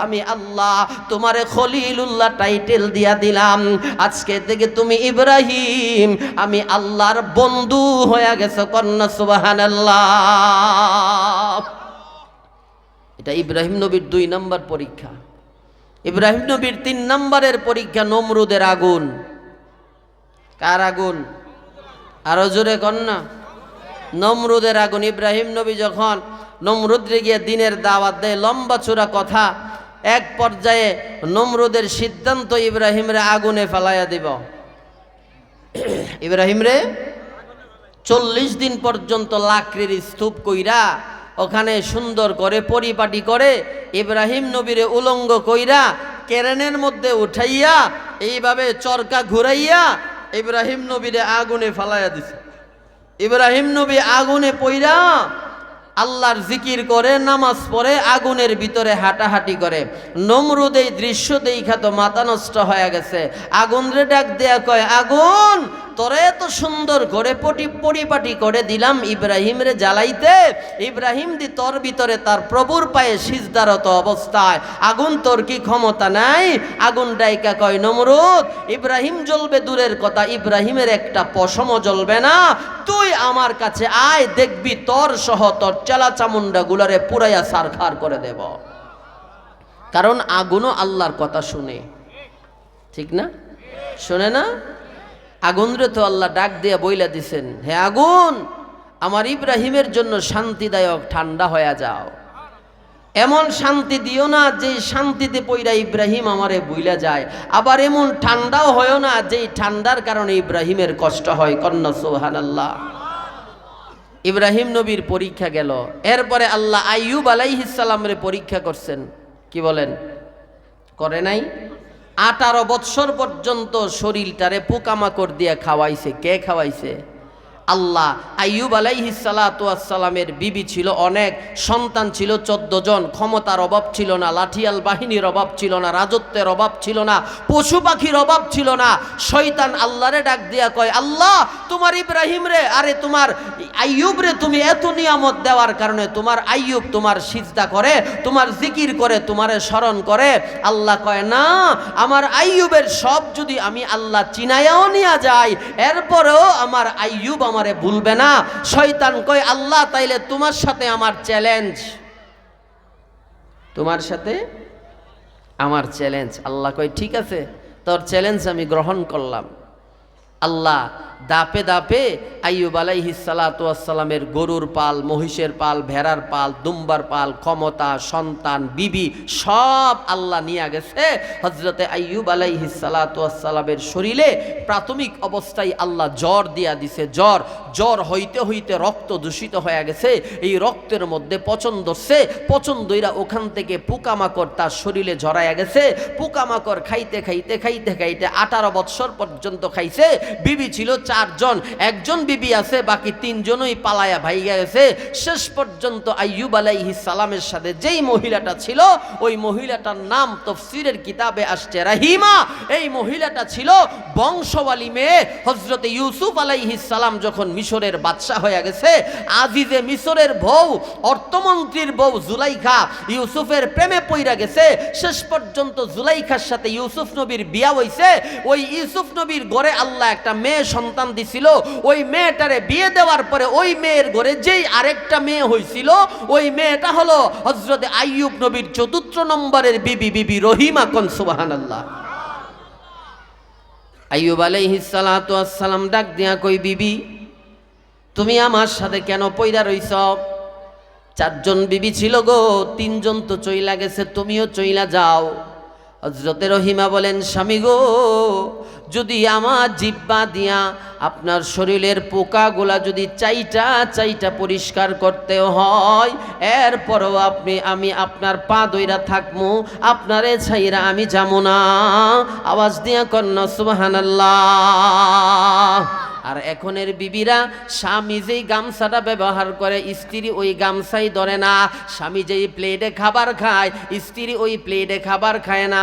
আমি আল্লাহ তোমারে খলিলুল্লাহ টাইটেল দিয়া দিলাম। আজকে থেকে তুমি ইব্রাহিম, আমি আল্লাহর বন্ধু হয়ে গেছো। কন্যা সুবহানাল্লাহ। এটা ইব্রাহিম নবীর 2 নম্বর পরীক্ষা। ইব্রাহিম নবীর 3 নম্বরের পরীক্ষা নমরুদের আগুন। কার আগুন? আরো জোরে কন্যা। নমরুদের আগুন। ইব্রাহিম নবী যখন নমরুদরে গিয়ে দিনের দাওয়াত দেয়, লম্বা চূড়া কথা, এক পর্যায়ে নমরুদের সিদ্ধান্ত ইব্রাহিমরে আগুনে ফেলাইয়া দিব। ইব্রাহিমরে 40 দিন পর্যন্ত লাকড়ির স্তূপ কইরা ওখানে সুন্দর করে পরিপাটি করে ইব্রাহিম নবীরে উলঙ্গ কইরা কেরেনের মধ্যে উঠাইয়া এইভাবে চরকা ঘুরাইয়া ইব্রাহিম নবীরে আগুনে ফালাইয়া দিছে। ইব্রাহিম নবী আগুনে পইরা আল্লাহর জিকির করে, নামাজ পড়ে, আগুনের ভিতরে হাঁটাহাঁটি করে। নমরুদ এই দৃশ্য দেইখা তো মাথা নষ্ট হয়ে গেছে। আগুন রে ডাক দেয়া কয়, আগুন, তোরে এত সুন্দর করে পরিপাটি করে দিলাম ইব্রাহিম রে জ্বালাইতে, ইব্রাহিম দি তোর ভিতরে তার প্রভুর পায়ে সিজদারত অবস্থায়, আগুন তোর কি ক্ষমতা নাই? আগুন ডাইকা কয়, নমরুদ, ইব্রাহিম জ্বলবে দূরের কথা, ইব্রাহিমের একটা পশমও জ্বলবে না। তুই আমার কাছে আয়, দেখবি তোর সহ তোর চেলা চামুন্ডা গুলারে পুরাইয়া সারখার করে দেব। কারণ আগুনও আল্লাহর কথা শুনে, ঠিক না? শুনে না? আগুন রে তো আল্লাহ ডাক দিয়ে বইলা দিছেন, হে আগুন, আমার ইব্রাহিমের জন্য শান্তিদায়ক ঠান্ডা হয়ে যাও। এমন শান্তি দিও না যে শান্তিতে পইরা ইব্রাহিম আমারে বইলা যায়, আবার এমন ঠান্ডাও হয় না যে ঠান্ডার কারণে ইব্রাহিমের কষ্ট হয়। কন্যা সুবহানাল্লাহ। ইব্রাহিম নবীর পরীক্ষা গেল। এরপরে আল্লাহ আইয়ুব আলাইহিস সালামরে পরীক্ষা করছেন। কি বলেন? করে নাই? 18 বৎসর পর্যন্ত শরীরটারে পোকামাকড় দিয়ে খাওয়াইছে। কে খাওয়াইছে? আল্লাহ। আইয়ুব আলাইহিস সালাতু ওয়াস সালামের বিবি ছিল অনেক, সন্তান ছিল 14 জন, ক্ষমতার অভাব ছিল না, লাঠিয়াল বাহিনীর অভাব ছিল না, রাজত্বের অভাব ছিল না, পশু পাখির অভাব ছিল না। শয়তান আল্লাহরে ডাক দিয়া কয়, আল্লাহ, তোমার ইব্রাহিম রে, আরে তোমার আইয়ুব রে তুমি এত নিয়ামত দেওয়ার কারণে তোমার আইয়ুব তোমার সিজদা করে, তোমার জিকির করে, তোমারে স্মরণ করে। আল্লাহ কয়, না, আমার আইয়ুবের সব যদি আমি আল্লাহ চিনায়াও নিয়ে যাই, এরপরেও আমার আইয়ুব আমারে ভুলবে না। শয়তান কয়, আল্লাহ, তাইলে তোমার সাথে আমার চ্যালেঞ্জ, তোমার সাথে আমার চ্যালেঞ্জ। আল্লাহ কয়, ঠিক আছে, তোর চ্যালেঞ্জ আমি গ্রহণ করলাম। আল্লাহ দাপে দাপে আইয়ুব আলাইহিস সালাতু ওয়াস সালামের গরুর পাল, মহিষের পাল, ভেড়ার পাল, দুম্বার পাল, ক্ষমতা, সন্তান, বিবি সব আল্লাহ নিয়ে গেছে। হযরতে আইয়ুব আলাইহিস সালাতু ওয়াস সালামের শরীরে প্রাথমিক অবস্থায় আল্লাহ জ্বর দিয়া দিছে। জ্বর হইতে হইতে রক্ত দূষিত হয়ে গেছে। এই রক্তের মধ্যে পচন ধরছে, পচন দইরা ওখান থেকে পোকামাকড় তার শরীরে জড়ায়া গেছে। পোকামাকড় খাইতে খাইতে খাইতে খাইতে 18 বৎসর পর্যন্ত খাইছে। বিবি ছিল 4 জন, একজন বিবি আছে, বাকি 3 জনই পালায়া ভাইগা গেছে। শেষ পর্যন্ত আইয়ুব আলাইহিস সালামের সাথে যেই মহিলাটা ছিল, ওই মহিলাটার নাম তাফসীরের কিতাবে আসছে রাহিমা। এই মহিলাটা ছিল বংশওয়ালী মেয়ে। হযরতে ইউসুফ আলাইহিস সালাম যখন মিশরের বাদশা হয়ে গেছে, আজিজে মিশরের বউ, অর্থমন্ত্রীর বউ জুলাইখা ইউসুফের প্রেমে পইরা গেছে। শেষ পর্যন্ত জুলাইখার সাথে ইউসুফ নবীর বিয়া হইছে। ওই ইউসুফ নবীর ঘরে আল্লাহ একটা মেয়ে সন্তান দিছিল। ওই মেয়েটারে বিয়ে দেওয়ার পরে ওই মেয়ের ঘরে যেই আরেকটা মেয়ে হইছিল, ওই মেয়েটা হলো হযরতে আইয়ুব নবীর 4 নম্বরের বিবি রহিমা। কোন সুবহানাল্লাহ। আইয়ুব আলাইহিস সালাতু ওয়াস সালাম ডাক দিয়া কই, বিবি, তুমি আমার সাথে কেন পইরা রইছ? 4 জন বিবি ছিল গো, 3 জন তো চইলা গেছে, তুমিও চইলা যাও। হযরতে রহিমা বলেন, স্বামী গো, যদি আমার জিহ্বা দিয়া আপনার শরীরের পোকাগুলা যদি চাইটা পরিষ্কার করতে হয়, এরপরও আমি আপনার পা দইরা থাকমু, আপনারে ছাইরা আমি যাবো না। আওয়াজ দিয়া কন্যা সুবহানাল্লাহ। আর এখনের বিবিরা স্বামী যেই গামছাটা ব্যবহার করে স্ত্রী ওই গামছাই ধরে না, স্বামী যেই প্লেটে খাবার খায় স্ত্রী ওই প্লেটে খাবার খায় না,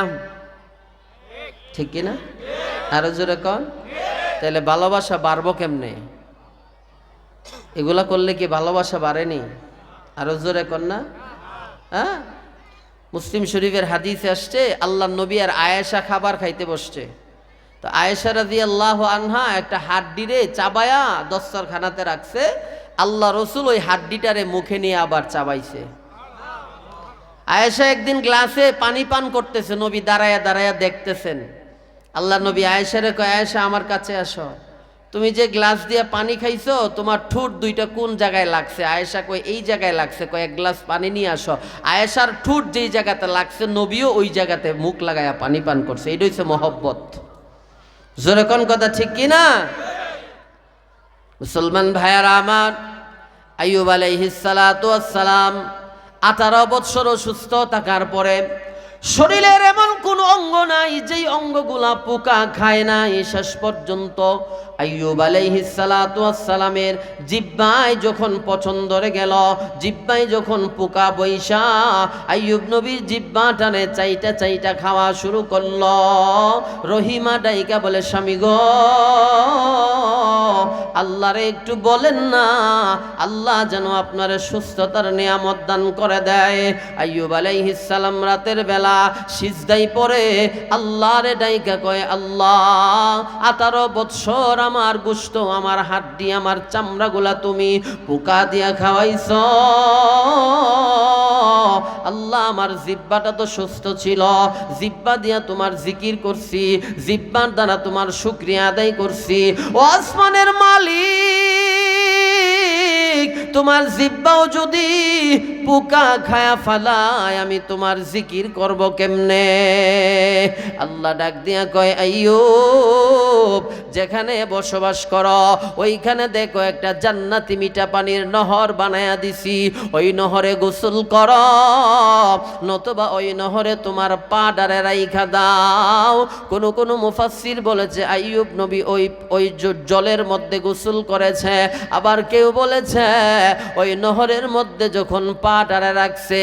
ঠিক কিনা? আরো জোরে কন। তাহলে ভালোবাসা বাড়বো কেমনে? এগুলা করলে কি ভালোবাসা বাড়েনি? আরো জোরে কন না। হ্যাঁ, মুসলিম শরীফের হাদিসে আসছে আল্লাহ নবী আর আয়েশা খাবার খাইতে বসছে। তো আয়েশা রাদিয়াল্লাহু আনহা একটা হাড্ডিরে চাবায়া দস্তরখানাতে রাখছে, আল্লাহ রসুল ওই হাড্ডিটারে মুখে নিয়ে আবার চাবাইছে। আয়েশা একদিন গ্লাসে পানি পান করতেছে, নবী দাঁড়ায়া দাঁড়ায়া দেখতেছেন। আল্লাহ নবী আয়েশারে কয়, আয়েশা আমার কাছে আসো, তুমি যে গ্লাস দিয়ে পানি খাইছো তোমার ঠোঁট দুইটা কোন জায়গায় লাগছে? আয়েশা কয় এই জায়গায় লাগছে। কয় এক গ্লাস পানি নিয়ে আসো। আয়েশার ঠোঁট যেই জায়গাতে লাগছে নবীও ওই জায়গাতে মুখ লাগায়া পানি পান করছে। এইটা হচ্ছে মহব্বত। জোরে কোন কথা, ঠিক কিনা? মুসলমান ভাইয়ারা আমার, আইয়ুব আলাইহিস সালাতু ওয়াস সালাম 18 বছর অসুস্থ থাকার পরে শরীরের এমন কোন অঙ্গ নাই যেই অঙ্গগুলা পোকা খায় নাই। শেষ পর্যন্ত আইয়ুব আলাইহিস সালাতু ওয়াস সালামের জিহ্বায় যখন পচন ধরে গেল, জিহ্বায় যখন পোকা বৈশা আইয়ুব নবীর জিহ্বাটানে চাইটা চাইটা খাওয়া শুরু করলো। রহিমা ডাইকা বলে, স্বামী গো, আল্লাহরে একটু বলেন না আল্লাহ যেন আপনার সুস্থতার নিয়ামত দান করে দেয়। আইয়ুব আলাইহিস সালাম রাতের বেলা সিজদায় পড়ে আল্লাহরে ডাইকা কয়, আল্লাহ 18 বছর আমার গোশত, আমার হাড্ডি, আমার চামড়াগুলা তুমি পোকা দিয়া খাওয়াইছ। আল্লাহ আমার জিহ্বাটা তো সুস্থ ছিল, জিহ্বা দিয়া তোমার জিকির করছি, জিহ্বার দ্বারা তোমার শুকরিয়া আদায় করছি। ও আসমানের মালিক, তোমার জিহ্বাও যদি পোকা খায়া ফালায় আমি তোমার জিকির করব কেমনে? আল্লাহ ডাক দিয়া কয়, আইয়ুব যেখানে বসবাস করো ওইখানে দেখো একটা জান্নাতি মিঠা পানির নহর বানায়া দিছি, ওই নহরে গোসল করো, নতুবা ওই নহরে তোমার পা ডারে রাইখা দাও। কোন কোন মুফাসসির বলেছে আইয়ুব নবী ওই জলের মধ্যে গোসল করেছে, আবার কেউ বলেছে ওই নহরের মধ্যে যখন পা ডারে রাখছে,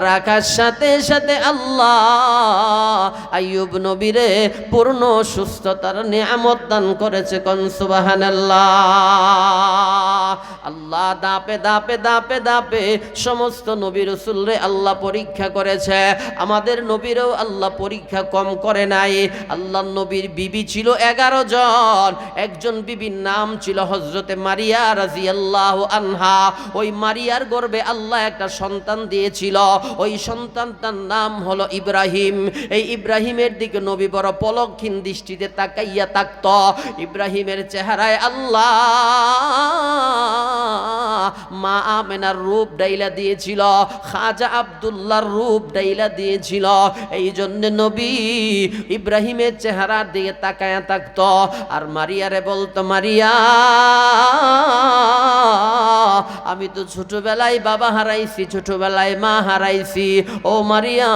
রাখার সাথে সাথে আল্লাহ আইয়ুব নবীরে পূর্ণ সুস্থতার নিয়ামত দান করেছে। কোন সুবহানাল্লাহ। আল্লাহ দাপে দাপে দাপে দাপে সমস্ত নবী রাসূলরে আল্লাহ পরীক্ষা করেছে, আমাদের নবীরও আল্লাহ পরীক্ষা কম করে নাই। আল্লাহর নবীর বিবি ছিল 11 জন, একজন বিবির নাম ছিল হযরতে মারিয়া রাদিয়াল্লাহু আনহা। ওই মারিয়ার গর্ভে আল্লাহ একটা সন্তান দিয়েছিল, ওই সন্তানটার নাম হলো ইব্রাহিম। এই ইব্রাহিমের দিকে নবী বড় পলকহীন দৃষ্টিতে তাকাইয়া থাকত। ইব্রাহিমের চেহারায় আল্লাহ মা আমেনার রূপ ডাইলা দিয়েছিল, খাজা আব্দুল্লাহর রূপ ডাইলা দিয়েছিল। এই জন্য নবী ইব্রাহিমের চেহারার দিকে তাকায়া থাকত আর মারিয়ারে বলতো, মারিয়া আমি তো ছোটবেলায় বাবা হারাইছি, ছোটবেলায় মা হারাইছি। ও মারিয়া,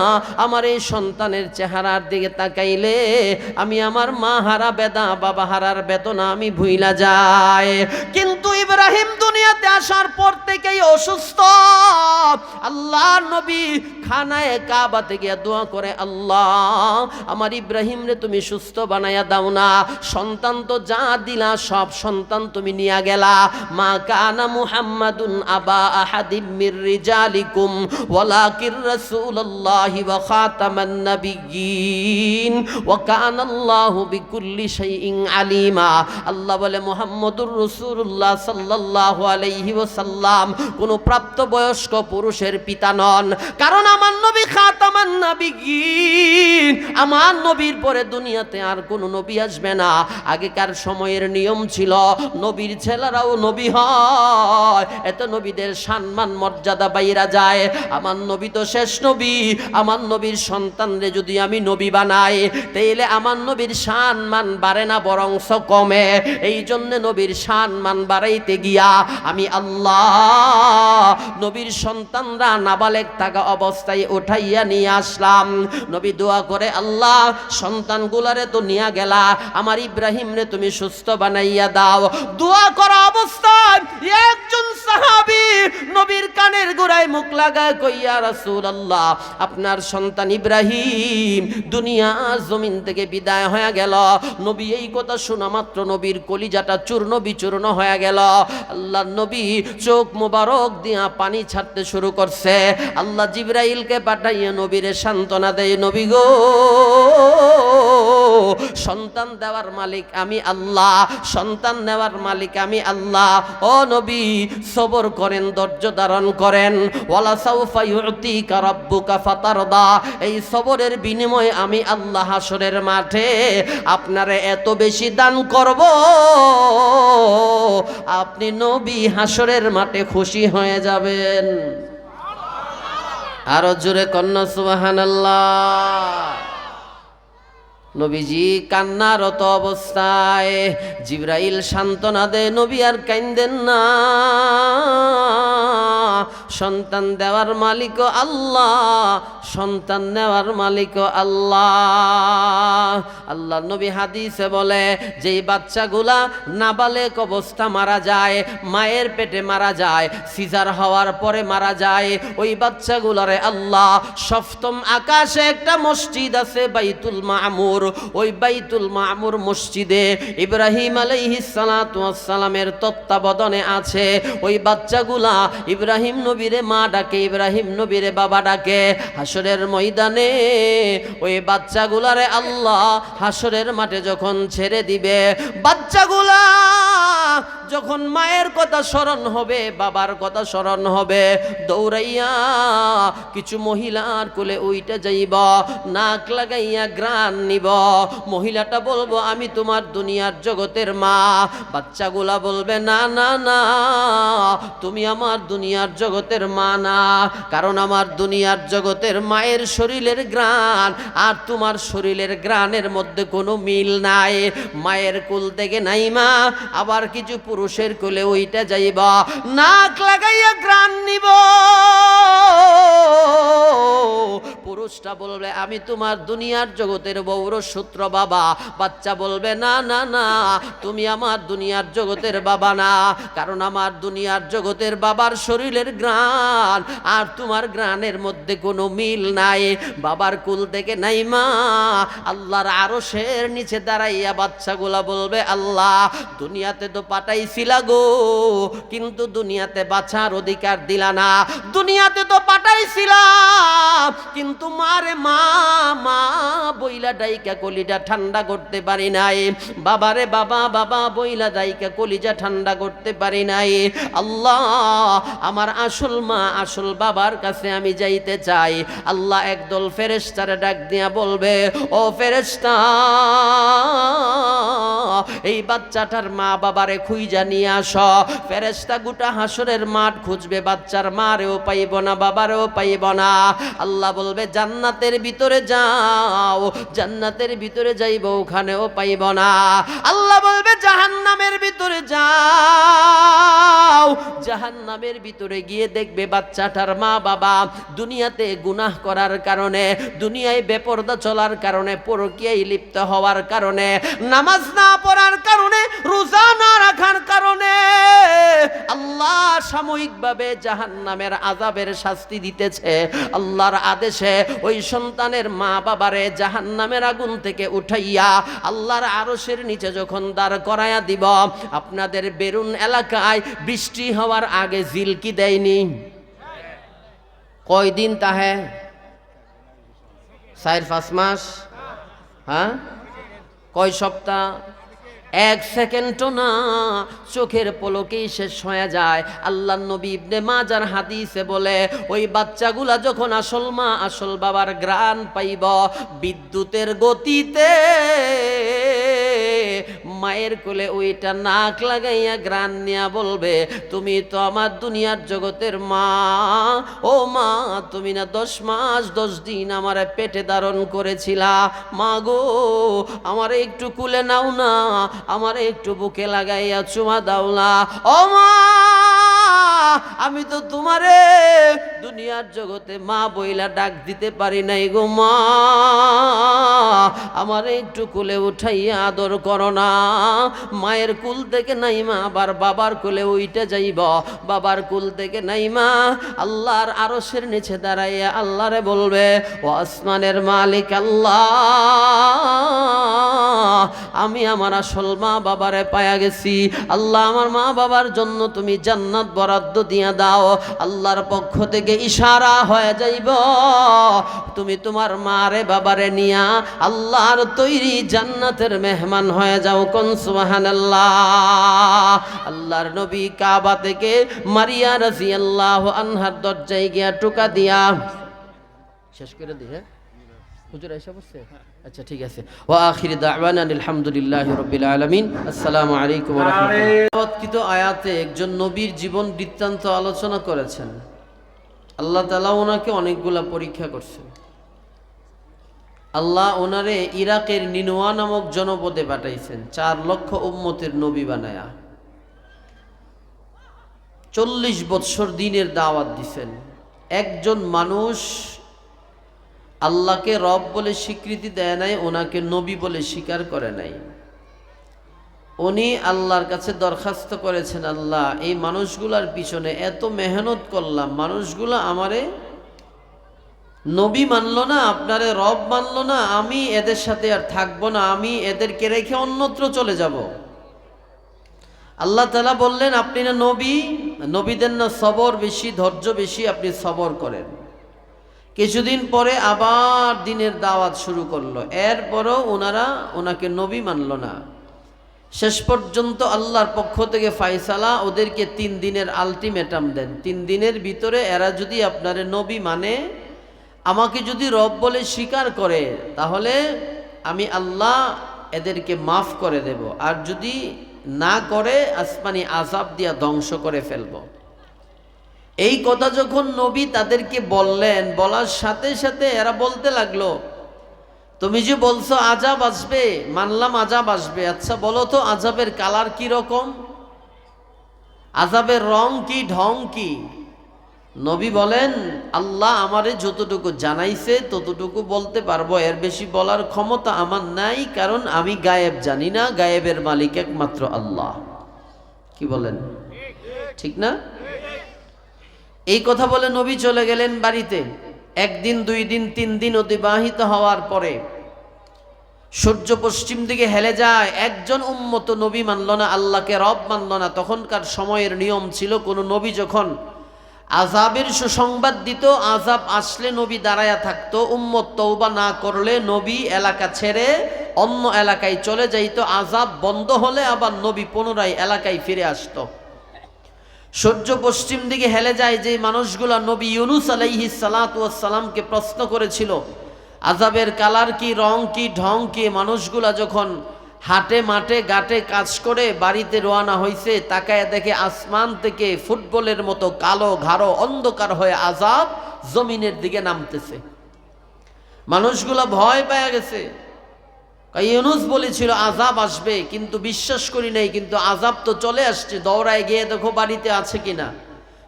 আমার এই সন্তানের চেহারার দিকে তাকাইলে আমি আমার মা হারা বেদনা, বাবা হারার বেদনা আমি ভুইলা যাই। কিন্তু ইব্রাহিম দুনিয়াতে আসার পর থেকেই অসুস্থ। আল্লাহ নবী খানায়ে কাবা থেকে দোয়া করে, আল্লাহ আমার ইব্রাহিম রে তুমি সুস্থ বানায়া দাও না, সন্তান তো যা দিলা সব সন্তান তুমি নিয়া গেলা। মা কানা মুহাম্মাদুন আবা আহাদিম মির রিজালিকুম ওয়ালাকির রাসূলুল্লাহি ওয়া খাতামান নাবিয়্যিন ওয়া কানা আল্লাহু বিকুল্লি শাইইন আলিমা। আল্লাহ বলে মুহাম্মদুর রাসূলুল্লাহ সাল্লাল্লাহু আলাইহি ওয়াসাল্লাম কোন প্রাপ্তবয়স্ক পুরুষের পিতা নন, কারণ আমার নবী খাতামান নাবিয়্যিন, আমার নবীর পরে দুনিয়াতে আর কোন নবী আসবে না। আগেকার সময়ের নিয়ম ছিল নবীর ছেলেরাও নবী হয়, এত নবীদের সম্মান মর্যাদা বাইরা যায়। আমার নবী তো শেষ নবী, আমার নবীর সন্তানরে যদি আমি নবী বানাই তাইলে আমার নবীর সম্মান বাড়ে না বরংস কমে। এই জন্য নবীর সম্মান বাড়াই বাড়াইতে গিয়া আমি আল্লাহ নবীর সন্তানরা নাবালেগ থাকা অবস্থায় উঠাইয়া নিয়ে আসলাম। নবী দোয়া করে, আল্লাহ সন্তানগুলারে তো নিয়া গেলা, আমার ইব্রাহিম রে তুমি সুস্থ বানাইয়া দাও। দোয়া করা অবস্থায় একজন সাহাবী নবীর কানের গোড়ায় মুখ লাগায় কইয়া, রাসূলুল্লাহ আপনার সন্তান ইব্রাহিম দুনিয়ার জমিন থেকে বিদায় হয়ে গেল। নবী এই কথা শোনা মাত্র নবীর কলিজাটা চূর্ণ বিচূর্ণ হয়ে গেল। আল্লাহ নবী চোখ মোবারক দিয়া পানি ছাড়তে শুরু করছে। আল্লাহ জিবরাইলকে পাঠাইয়া নবীরে সান্ত্বনা দেয়, নবী গো সন্তান দেওয়ার মালিক আমি আল্লাহ, সন্তান নেওয়ার মালিক আমি আল্লাহ। ও নবী সবর করেন, ধৈর্য ধারণ করেন। ওয়ালা সাউফা ইউতিকা রাব্বুকা ফাতারদা, এই সবরের বিনিময়ে আমি আল্লাহ হাসরের মাঠে আপনারে এত বেশি দান করব, আপনি নবী হাসরের মাঠে খুশি হয়ে যাবেন। আরো জোরে কন্যা সুবহানাল্লাহ। নবীজি কান্নারত অবস্থায় জিবরাইল সান্ত্বনা দেয়, নবী আর কাইন্দেন না, সন্তান দেওয়ার মালিক আল্লাহ, সন্তান নেওয়ার মালিক আল্লাহ। আল্লাহ নবী হাদিসে বলে, যেই বাচ্চাগুলা নাবালেক অবস্থা মারা যায়, মায়ের পেটে মারা যায়, সিজার হওয়ার পরে মারা যায়, ওই বাচ্চাগুলারে আল্লাহ সপ্তম আকাশে একটা মসজিদ আছে বাইতুল মামুর, ওই বাইতুল মামুর মসজিদে ইব্রাহিম আলাইহিস সালাতু ওয়াস সালামের তত্ত্বাবধানে আছে। ওই বাচ্চাগুলা ইব্রাহিম নবীরে মা ডাকে, ইব্রাহিম নবীরে বাবা ডাকে। হাসরের ময়দানে ওই বাচ্চাগুলারে আল্লাহ হাসরের মাঠে যখন ছেড়ে দিবে, বাচ্চাগুলা যখন মায়ের কথা স্মরণ হবে, বাবার কথা স্মরণ হবে, দৌড়াইয়া কিছু মহিলার কোলে ওইটা যাইব, নাক লাগাইয়া গ্রান নিব। মহিলাটা বলবো, আমি তোমার দুনিয়ার জগতের মা। বাচ্চাগুলা বলবে, না না না, তুমি আমার দুনিয়ার জগতের মা না, কারণ আমার দুনিয়ার জগতের মায়ের শরীরের গ্রান আর তোমার শরীরের গ্রানের মধ্যে কোনো মিল নাই। মায়ের কুল থেকে নাই মা, আবার কিছু পুরুষের কোলে ওইটা যাইবা, নাক লাগাইয়া গ্রান নিব। পুরুষটা বলবে, আমি তোমার দুনিয়ার জগতের বউর সূত্র বাবা। বাচ্চা বলবে, না না না, তুমি আমার দুনিয়ার জগতের বাবা না, কারণ আমার দুনিয়ার জগতের বাবার শরীরের গ্রান আর তোমার গ্রানের মধ্যে কোনো মিল নাই। বাবার কুল থেকে নাই মা, আল্লাহর আরশের নিচে দাঁড়াইয়া বাচ্চাগুলা বলবে, আল্লাহ দুনিয়াতে তো পাঠাইছিলা গো, কিন্তু দুনিয়াতে বাঁচার অধিকার দিলা না। দুনিয়াতে তো পাঠাইছিলাম, কিন্তু মারে মা মা বইলা ডাইকা কলিজা ঠান্ডা করতে পারি নাই। বাবারে বাবা বাবা বইলা ডাইকা কলিজা ঠান্ডা করতে পারি নাই। আল্লাহ আমার আসল মা আসল বাবার কাছে আমি যাইতে চাই। আল্লাহ একদল ফেরেশতারে ডাক দিয়া বলবে, ও ফেরেশতা, এই বাচ্চাটার মা বাবারে খুঁজা নিয়ে আস। ফেরেশতা গোটা হাসরের মাঠ খুঁজবে, বাচ্চার মারেও পাইব না, বাবারেও পাইব না। আল্লাহ বলবে, জান্নাতের ভিতরে যাও, জান্নাতের ভিতরে যাইব, ওখানেও পাইব না। আল্লাহ বলবে, জাহান্নামের ভিতরে যাও, জাহান্নামের ভিতরে গিয়ে দেখবে বাচ্চাটার মা বাবা দুনিয়াতে গুনাহ করার কারণে, দুনিয়ায় বেপরদা চলার কারণে, পরকীয়ায় লিপ্ত হওয়ার কারণে, নামাজ না পড়ার কারণে, রোজা না রাখার কারণে আল্লাহ সাময়িকভাবে জাহান্নামের আযাবের শাস্তি দিতেছে। আল্লাহর আদেশে ওই সন্তানের মা বাবারে জাহান্নামের আগুন থেকে উঠাইয়া আল্লাহর আরশের নিচে যখন দাঁড় করায়া দিব, আপনাদের বেরুন এলাকায় বৃষ্টি হওয়ার আগে জিলকি দেয়নি? কয়দিন তাহে? 4-5 মাস? হ্যাঁ, কয় সপ্তাহ? 1 সেকেন্ডও না, চোখের পলকেই শেষ হয়ে যায়। আল্লাহর নবী ইবনে মাজার হাদিসে বলে, ওই বাচ্চাগুলা যখন আসল মা আসল বাবার গ্রাণ পাইব, বিদ্যুতের গতিতে মায়ের কোলে ওইটা নাক লাগাইয়া গ্রান নিয়া বলবে, তুমি তো আমার দুনিয়ার জগতের মা। ও মা, তুমি না 10 মাস 10 দিন আমার পেটে ধারণ করেছিলা। মা গো, আমারে একটু কুলে নাও না, আমারে একটু বুকে লাগাইয়া চুমা দাও না। ও মা, আমি তো তোমারে দুনিয়ার জগতে মা বইলা ডাক দিতে পারি নাই গো মা, আমারে একটু কোলে উঠাইয়া আদর করো না। মায়ের কুল থেকে নাইমা আবার বাবার কোলে উইটা যাইব, বাবার কুল থেকে নাইমা আল্লাহর আরশের নিচে দাঁড়াইয়া আল্লাহরে বলবে, ও আসমানের মালিক আল্লাহ, আমি আমার আসল মা বাবারে পায়া গেছি। আল্লাহ, আমার মা বাবার জন্য তুমি জান্নাত বরাদ্দ দিয়া দাও। আল্লাহর পক্ষ থেকে ইশারা হয়ে যাইব, তুমি তোমার মারে বাবারে নিয়া আল্লাহর তৈরি জান্নাতের মেহমান হয়ে যাও। কোন সুবহানাল্লাহ। আল্লাহর নবী কাবা থেকে মারিয়া রাদিয়াল্লাহু আনহার দরজায় গিয়া টোকা দিয়া শেষ করে দিয়ে হুজুর আয়েশা বসছে। আচ্ছা ঠিক আছে। ওয়া আখির দাওয়ানা আলহামদুলিল্লাহি রাব্বিল আলামিন। আসসালামু আলাইকুম ওয়া রাহমাতুল্লাহ। আয়াতে একজন নবীর জীবন বৃত্তান্ত আলোচনা করেছেন। আল্লাহ তাআলা ওনাকে অনেকগুলা পরীক্ষা করছেন। আল্লাহ ওনারে ইরাকের নিনোয়া নামক জনপদে পাঠাইছেন 4 লক্ষ উম্মতের নবী বানায়া। 40 বৎসর দিনের দাওয়াত দিছেন। একজন মানুষ আল্লাহকে রব বলে স্বীকৃতি দেয় নাই, ওনাকে নবী বলে স্বীকার করে নাই। উনি আল্লাহর কাছে দরখাস্ত করেছেন, আল্লাহ এই মানুষগুলার পিছনে এত মেহনত করলাম, মানুষগুলা আমারে নবী মানলো না, আপনারে রব মানলো না, আমি এদের সাথে আর থাকবো না, আমি এদেরকে রেখে অন্যত্র চলে যাব। আল্লাহ তাআলা বললেন, আপনি না নবী, নবীদের না সবর বেশি, ধৈর্য বেশি, আপনি সবর করেন। কিছুদিন পরে আবার দিনের দাওয়াত শুরু করলো, এরপরও ওনাকে নবী মানলো না। শেষ পর্যন্ত আল্লাহর পক্ষ থেকে ফায়সালা, ওদেরকে 3 দিনের আলটিমেটাম দেন। 3 দিনের ভিতরে এরা যদি আপনারে নবী মানে, আমাকে যদি রব বলে স্বীকার করে, তাহলে আমি আল্লাহ এদেরকে মাফ করে দেব, আর যদি না করে আসমানি আযাব দিয়া ধ্বংস করে ফেলব। এই কথা যখন নবী তাদেরকে বললেন, বলার সাথে সাথে এরা বলতে লাগলো, তুমি যে বলছো আযাব আসবে, মানলাম আযাব আসবে, আচ্ছা বলো তো আযাবের কালার কি রকম, আযাবের রং কি, ঢং কি? নবী বলেন, আল্লাহ আমারে যতটুকু জানাইছে ততটুকু বলতে পারবো, এর বেশি বলার ক্ষমতা আমার নাই, কারণ আমি গায়েব জানি না, গায়েবের মালিক একমাত্র আল্লাহ। কি বলেন, ঠিক না? এই কথা বলে নবী চলে গেলেন বাড়িতে। 1 দিন 2 দিন 3 দিন অতিবাহিত হওয়ার পরে সূর্য পশ্চিম দিকে হেলে যায়। একজন উম্মত নবী মানল না, আল্লাহকে রব মানল না। তখনকার সময়ের নিয়ম ছিল, কোনো নবী যখন আযাবের সুসংবাদ দিত, আযাব আসলে নবী দাঁড়ায়া থাকতো, উম্মত তওবা না করলে নবী এলাকা ছেড়ে অন্য এলাকায় চলে যাইত। আযাব বন্ধ হলে আবার নবী পুনরায় এলাকায় ফিরে আসতো। সূর্য পশ্চিম দিকে হেলে যায়, যে মানুষগুলা নবী ইউনূস আলাইহিস সালাতু ওয়াস সালামকে প্রশ্ন করেছিল আযাবের কালার কি, রং কি, ঢং কি, মানুষগুলা যখন হাটে মাঠে ঘাটে কাজ করে বাড়িতে রওনা হইছে, তাকায় দেখে আসমান থেকে ফুটবলের মতো কালো ঘাড়ো অন্ধকার হয়ে আযাব জমিনের দিকে নামতেছে। মানুষগুলা ভয় পেয়ে গেছে। ইউনূস বলেছিল আযাব আসবে, কিন্তু বিশ্বাস করি নাই, কিন্তু আযাব তো চলে আসছে। দৌড়ায় গিয়ে দেখো বাড়িতে আছে কিনা।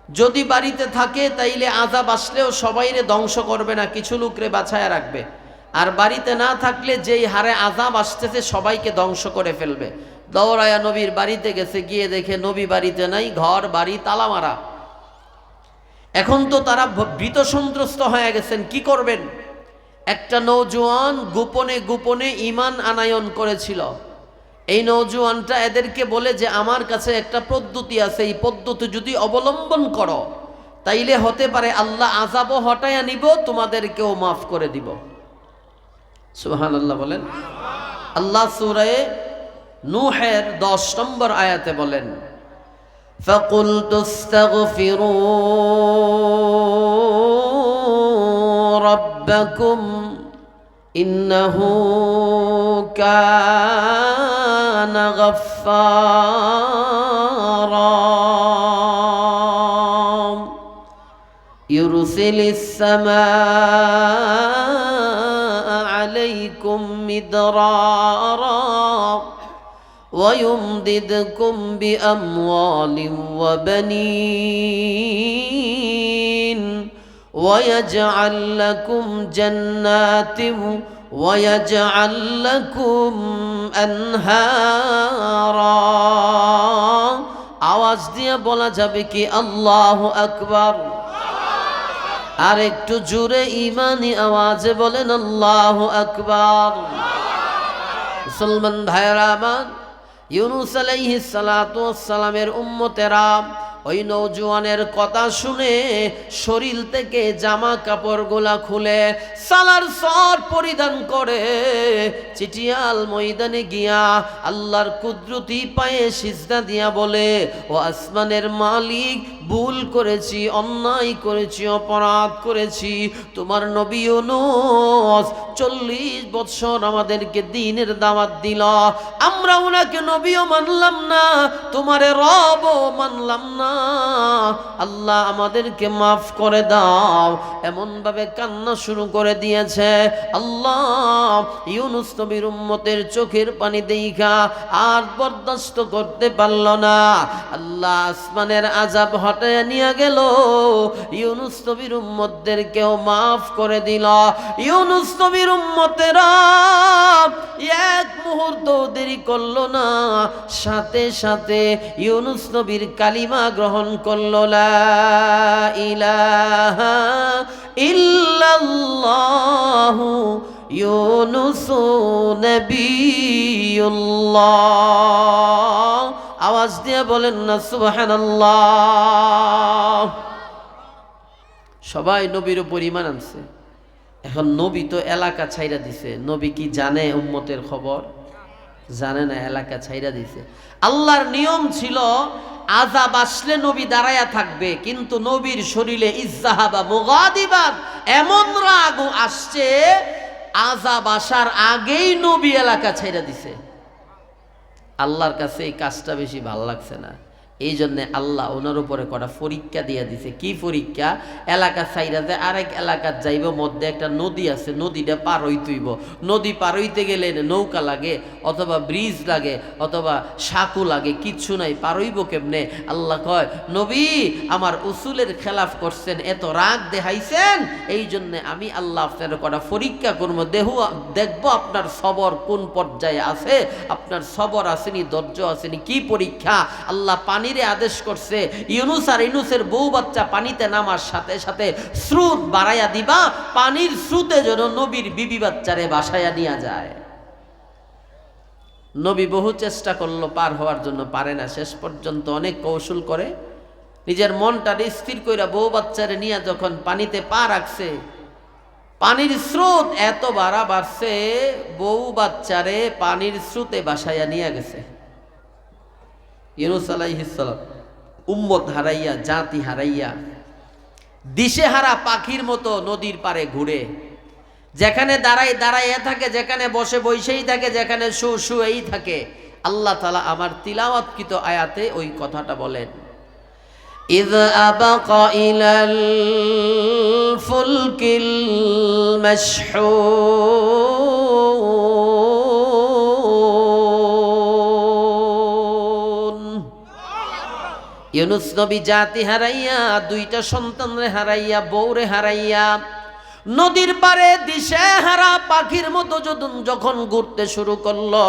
যদি বাড়িতে থাকে তাইলে আযাব আসলেও সবাইরে ধ্বংস করবে না, কিছু লোকরে বাঁচায় রাখবে। আর বাড়িতে না থাকলে যেই হারে আযাব আসতেছে সবাইকে ধ্বংস করে ফেলবে। দৌড়ায়া নবীর বাড়িতে গেছে, গিয়ে দেখে নবী বাড়িতে নাই, ঘর বাড়ি তালা মারা। এখন তো তারা ভীত সন্ত্রস্ত হয়ে গেছেন, কি করবেন? একটা নওজোয়ান গোপনে গোপনে ঈমান আনায়ন করেছিল। এই নওজোয়ানটা এদেরকে বলে যে আমার কাছে একটা পদ্ধতি আছে, এই পদ্ধতি যদি অবলম্বন করো তাইলে হতে পারে আল্লাহ আযাবও হটায়া নিব, তোমাদেরকেও মাফ করে দিব। সুবহানাল্লাহ বলেন। আল্লাহ সূরা নূহের 10 নম্বর আয়াতে বলেন, ফাকুলতু আস্তাগফিরু রাব্বাকুম ইন্নাহু কানা غفارا يرسل السماء عليكم مدرارا ويمددكم بأموال وبنين ويجعل لكم جنات ويجعل لكم أنهارا আওয়াজ দিয়ে বলা যাবে কি আল্লাহু আকবার? আর একটু জোরে ঈমানি আওয়াজে বলেন আল্লাহু আকবার। মুসলমান ভাইরা আমার, ইউনূস আলাইহিস সালাতু ওয়াস সালামের উম্মতেরা ওই নওজোয়ানের কথা শুনে শরীর থেকে জামা কাপড়গুলা খুলে সালার সর পরিধান করে চিটিয়াল ময়দানে গিয়া আল্লাহর কুদরতি পায়ে সিজদা দিয়া বলে, ও আসমানের মালিক, ভুল করেছি, অন্যায় করেছি, অপরাধ করেছি। তোমার নবী ইউনূস 40 বছর আমাদেরকে দ্বীনের দাওয়াত দিল, আমরা ওনাকে নবীও মানলাম না, তোমারে রবও মানলাম না। আল্লাহ আমাদেরকে মাফ করে দাও। এমন ভাবে কান্না শুরু করে দিয়েছে। আল্লাহ ইউনূস নবীর উম্মতের চোখের পানি দেইখা আর বরদাস্ত করতে পারল না। আল্লাহ আসমানের আযাব হটায় নিয়ে গেল, ইউনূস নবীর উম্মতদেরকেও মাফ করে দিল। ইউনূস নবীর উম্মতেরা এক মুহূর্ত দেরি করলো না, সাথে সাথে ইউনূস নবীর কালিমা গ্রহণ করল, লা ইলাহা ইল্লাল্লাহু ইউনূসু নবিয়ুল্লাহ। আওয়াজ দিয়ে বলেন না সুবহানাল্লাহ। সবাই নবীর উপর ঈমান আনছে। এখন নবী তো এলাকা ছাইরা দিছে। নবী কি জানে উম্মতের খবর? জানে না, এলাকা ছাইরা দিছে। আল্লাহর নিয়ম ছিল আযাব আসলে নবী দাঁড়ায়া থাকবে, কিন্তু নবীর শরীরে ইজ্জাহাবা মুগাদিবাত, এমন রাগ আসছে আযাব আসার আগেই নবী এলাকা ছাইরা দিছে। আল্লাহর কাছে এই কাজটা বেশি ভালো লাগছে না, এই জন্য আল্লাহ ওনার উপরে কটা পরীক্ষা দিয়ে দিছে। কি পরীক্ষা? এলাকা ছাইরাতে আরেক এলাকার যাইব, মধ্যে একটা নদী আছে, নদীটা পার হইতেইব। নদী পার হইতে গেলে নৌকা লাগে, অথবা ব্রিজ লাগে, অথবা সাঁকু লাগে, কিচ্ছু নাই, পার হইব কেমনে? আল্লাহ কয়, নবী আমার উসুলের খেলাফ করছেন, এত রাগ দেখাইছেন, এই জন্যে আমি আল্লাহ আপনার কটা পরীক্ষা করবো, দেখবো আপনার সবর কোন পর্যায়ে আছে, আপনার সবর আসেনি, ধৈর্য আসেনি। কি পরীক্ষা? আল্লাহ পানিরে আদেশ করছে, ইউনূস আর ইউনূসের বউ বাচ্চা পানিতে নামার সাথে সাথে স্রোত বাড়াইয়া দিবা, পানির স্রোতে যেন নবীর বিবি বাচ্চারে বাসায়া নিয়ে যায়। নবী বহু চেষ্টা করলো পার হওয়ার জন্য, পারে না। শেষ পর্যন্ত অনেক কৌশল করে নিজের মনটা স্থির কইরা বউ বাচ্চারে নিয়ে যখন পানিতে পা রাখছে, পানির স্রোত এত বাড়ছে, বউ বাচ্চারে পানির স্রোতে বাসায়া নিয়ে গেছে। ইউনূস আলাইহিস সালাম উম্মত হারাইয়া, জাতি হারাইয়া, দিশেহারা পাখির মতো নদীর পারে ঘুরে, যেখানে দাঁড়ায় দাঁড়াইয়া থাকে, যেখানে বসে বসেই থাকে, যেখানে শুয়েই থাকে। আল্লাহ তাআলা আমার তিলাওয়াতকৃত আয়াতে ওই কথাটা বলেন, ইয আবাকা ইলাল ফুলকিল মাশহুন। ইউনূস নবী জাতি হারাইয়া, দুইটা সন্তানরে হারাইয়া, বউরে হারাইয়া, নদীর পারে দিশেহারা পাখির মতো যখন ঘুরতে শুরু করলো,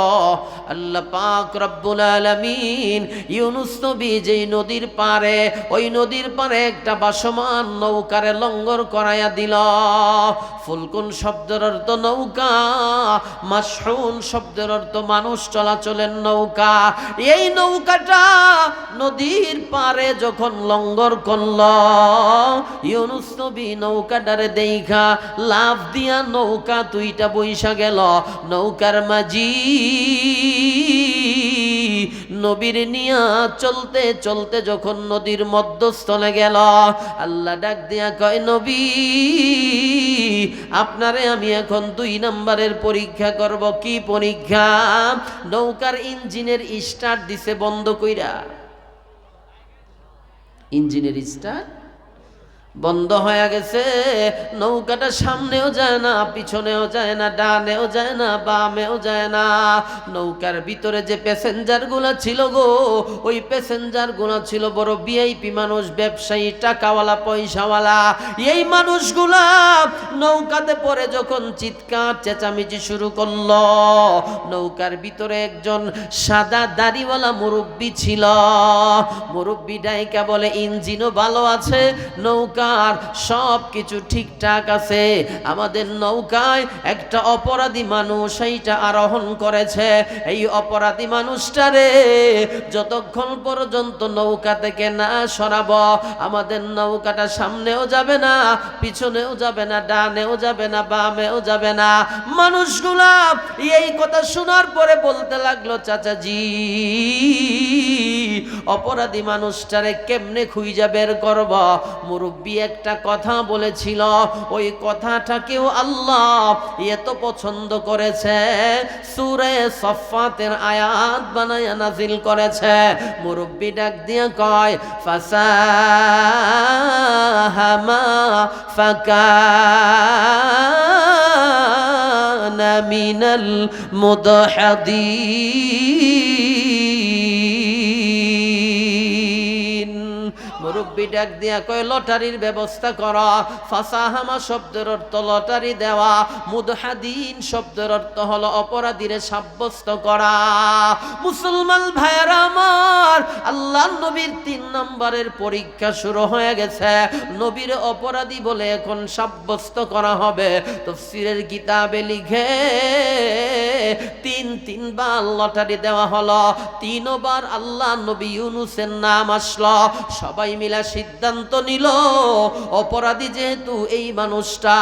আল্লাহ পাক রব্বুল আলামিন ইউনূস নবী যেই নদীর পারে, ওই নদীর পারে একটা ভাসমান নৌকারে লঙ্গর করাইয়া দিল। ফুলকুন শব্দের অর্থ নৌকা, মাশহুন শব্দের অর্থ মানুষ চলাচলের নৌকা। এই নৌকাটা নদীর পারে যখন লঙ্গর করল, ইউনূস নবী নৌকাটারে দেইখা লাফ দিয়া নৌকা দুইটা বইসা গেল। নৌকার মাঝি নবীর নিয়া চলতে চলতে যখন নদীর মধ্যস্থলে গেল, আল্লাহ ডাক দিয়া কয়, নবী আপনারে আমি এখন 2 নম্বরের পরীক্ষা করব। কি পরীক্ষা? নৌকার ইঞ্জিনের স্টার্ট দিছে বন্ধ কইরা, ইঞ্জিনের স্টার্ট বন্ধ হয়ে গেছে, নৌকাটা সামনেও যায় না, পিছনেও যায় না, ডানেও যায় না, বামেও যায় না। নৌকার ভিতরে যে প্যাসেঞ্জার গুলা ছিল গো, ওই প্যাসেঞ্জার গুলা ছিল বড় ভিআইপি মানুষ, ব্যবসায়ী, টাকাওয়ালা, পয়সাওয়ালা। এই মানুষগুলা নৌকাতে পড়ে যখন চিৎকার চেঁচামেচি শুরু করলো, নৌকার ভিতরে একজন সাদা দাড়িওয়ালা মুরব্বী ছিল। মুরব্বী ডাইকা বলে, ইঞ্জিনও ভালো আছে, নৌকা সব কিছু ঠিকঠাক আছে, আমাদের নৌকায় একটা অপরাধী মানুষ এইটা আরোহণ করেছে। এই অপরাধী মানুষটারে যতক্ষণ পর্যন্ত নৌকা থেকে না সরাবো, আমাদের নৌকাটা সামনেও যাবে না, পিছনেও যাবে না, ডানেও যাবে না, বামেও যাবে না। মানুষগুলা এই কথা শোনার পরে বলতে লাগলো, চাচাজি অপরাধী মানুষটারে কেমনে খুঁজে বের করব? মুরব্বী একটা কথা বলেছিল, ওই কথাটাকেও আল্লাহ এত পছন্দ করেছে, সূরা সফফাতের আয়াত বানায়া নাজিল করেছে। মুরব্বী ডাক দিয়া কয়, ফাসাহামা ফাকানা মিনাল মুদহাদিন। মুরব্বী ডাক দিয়া কয়, লটারির ব্যবস্থা করা। ফাসাহামা শব্দের অর্থ লটারি দেওয়া, মুদহাদিন শব্দের অর্থ হলো অপরাধীরে সাব্যস্ত করা। মুসলমান ভাইয়েরা আমার, আল্লাহ নবীর 3 নম্বরের পরীক্ষা শুরু হয়ে গেছে। নবীর অপরাধী বলে এখন সাব্যস্ত করা হবে। তাফসীরের কিতাবে লিখে 3 বার লটারি দেওয়া হলো, 3 বার আল্লাহ নবী ইউনূসের নাম আসলো। সবাই মিলা সিদ্ধান্ত নিল, অপরাধী যেহেতু এই মানুষটা,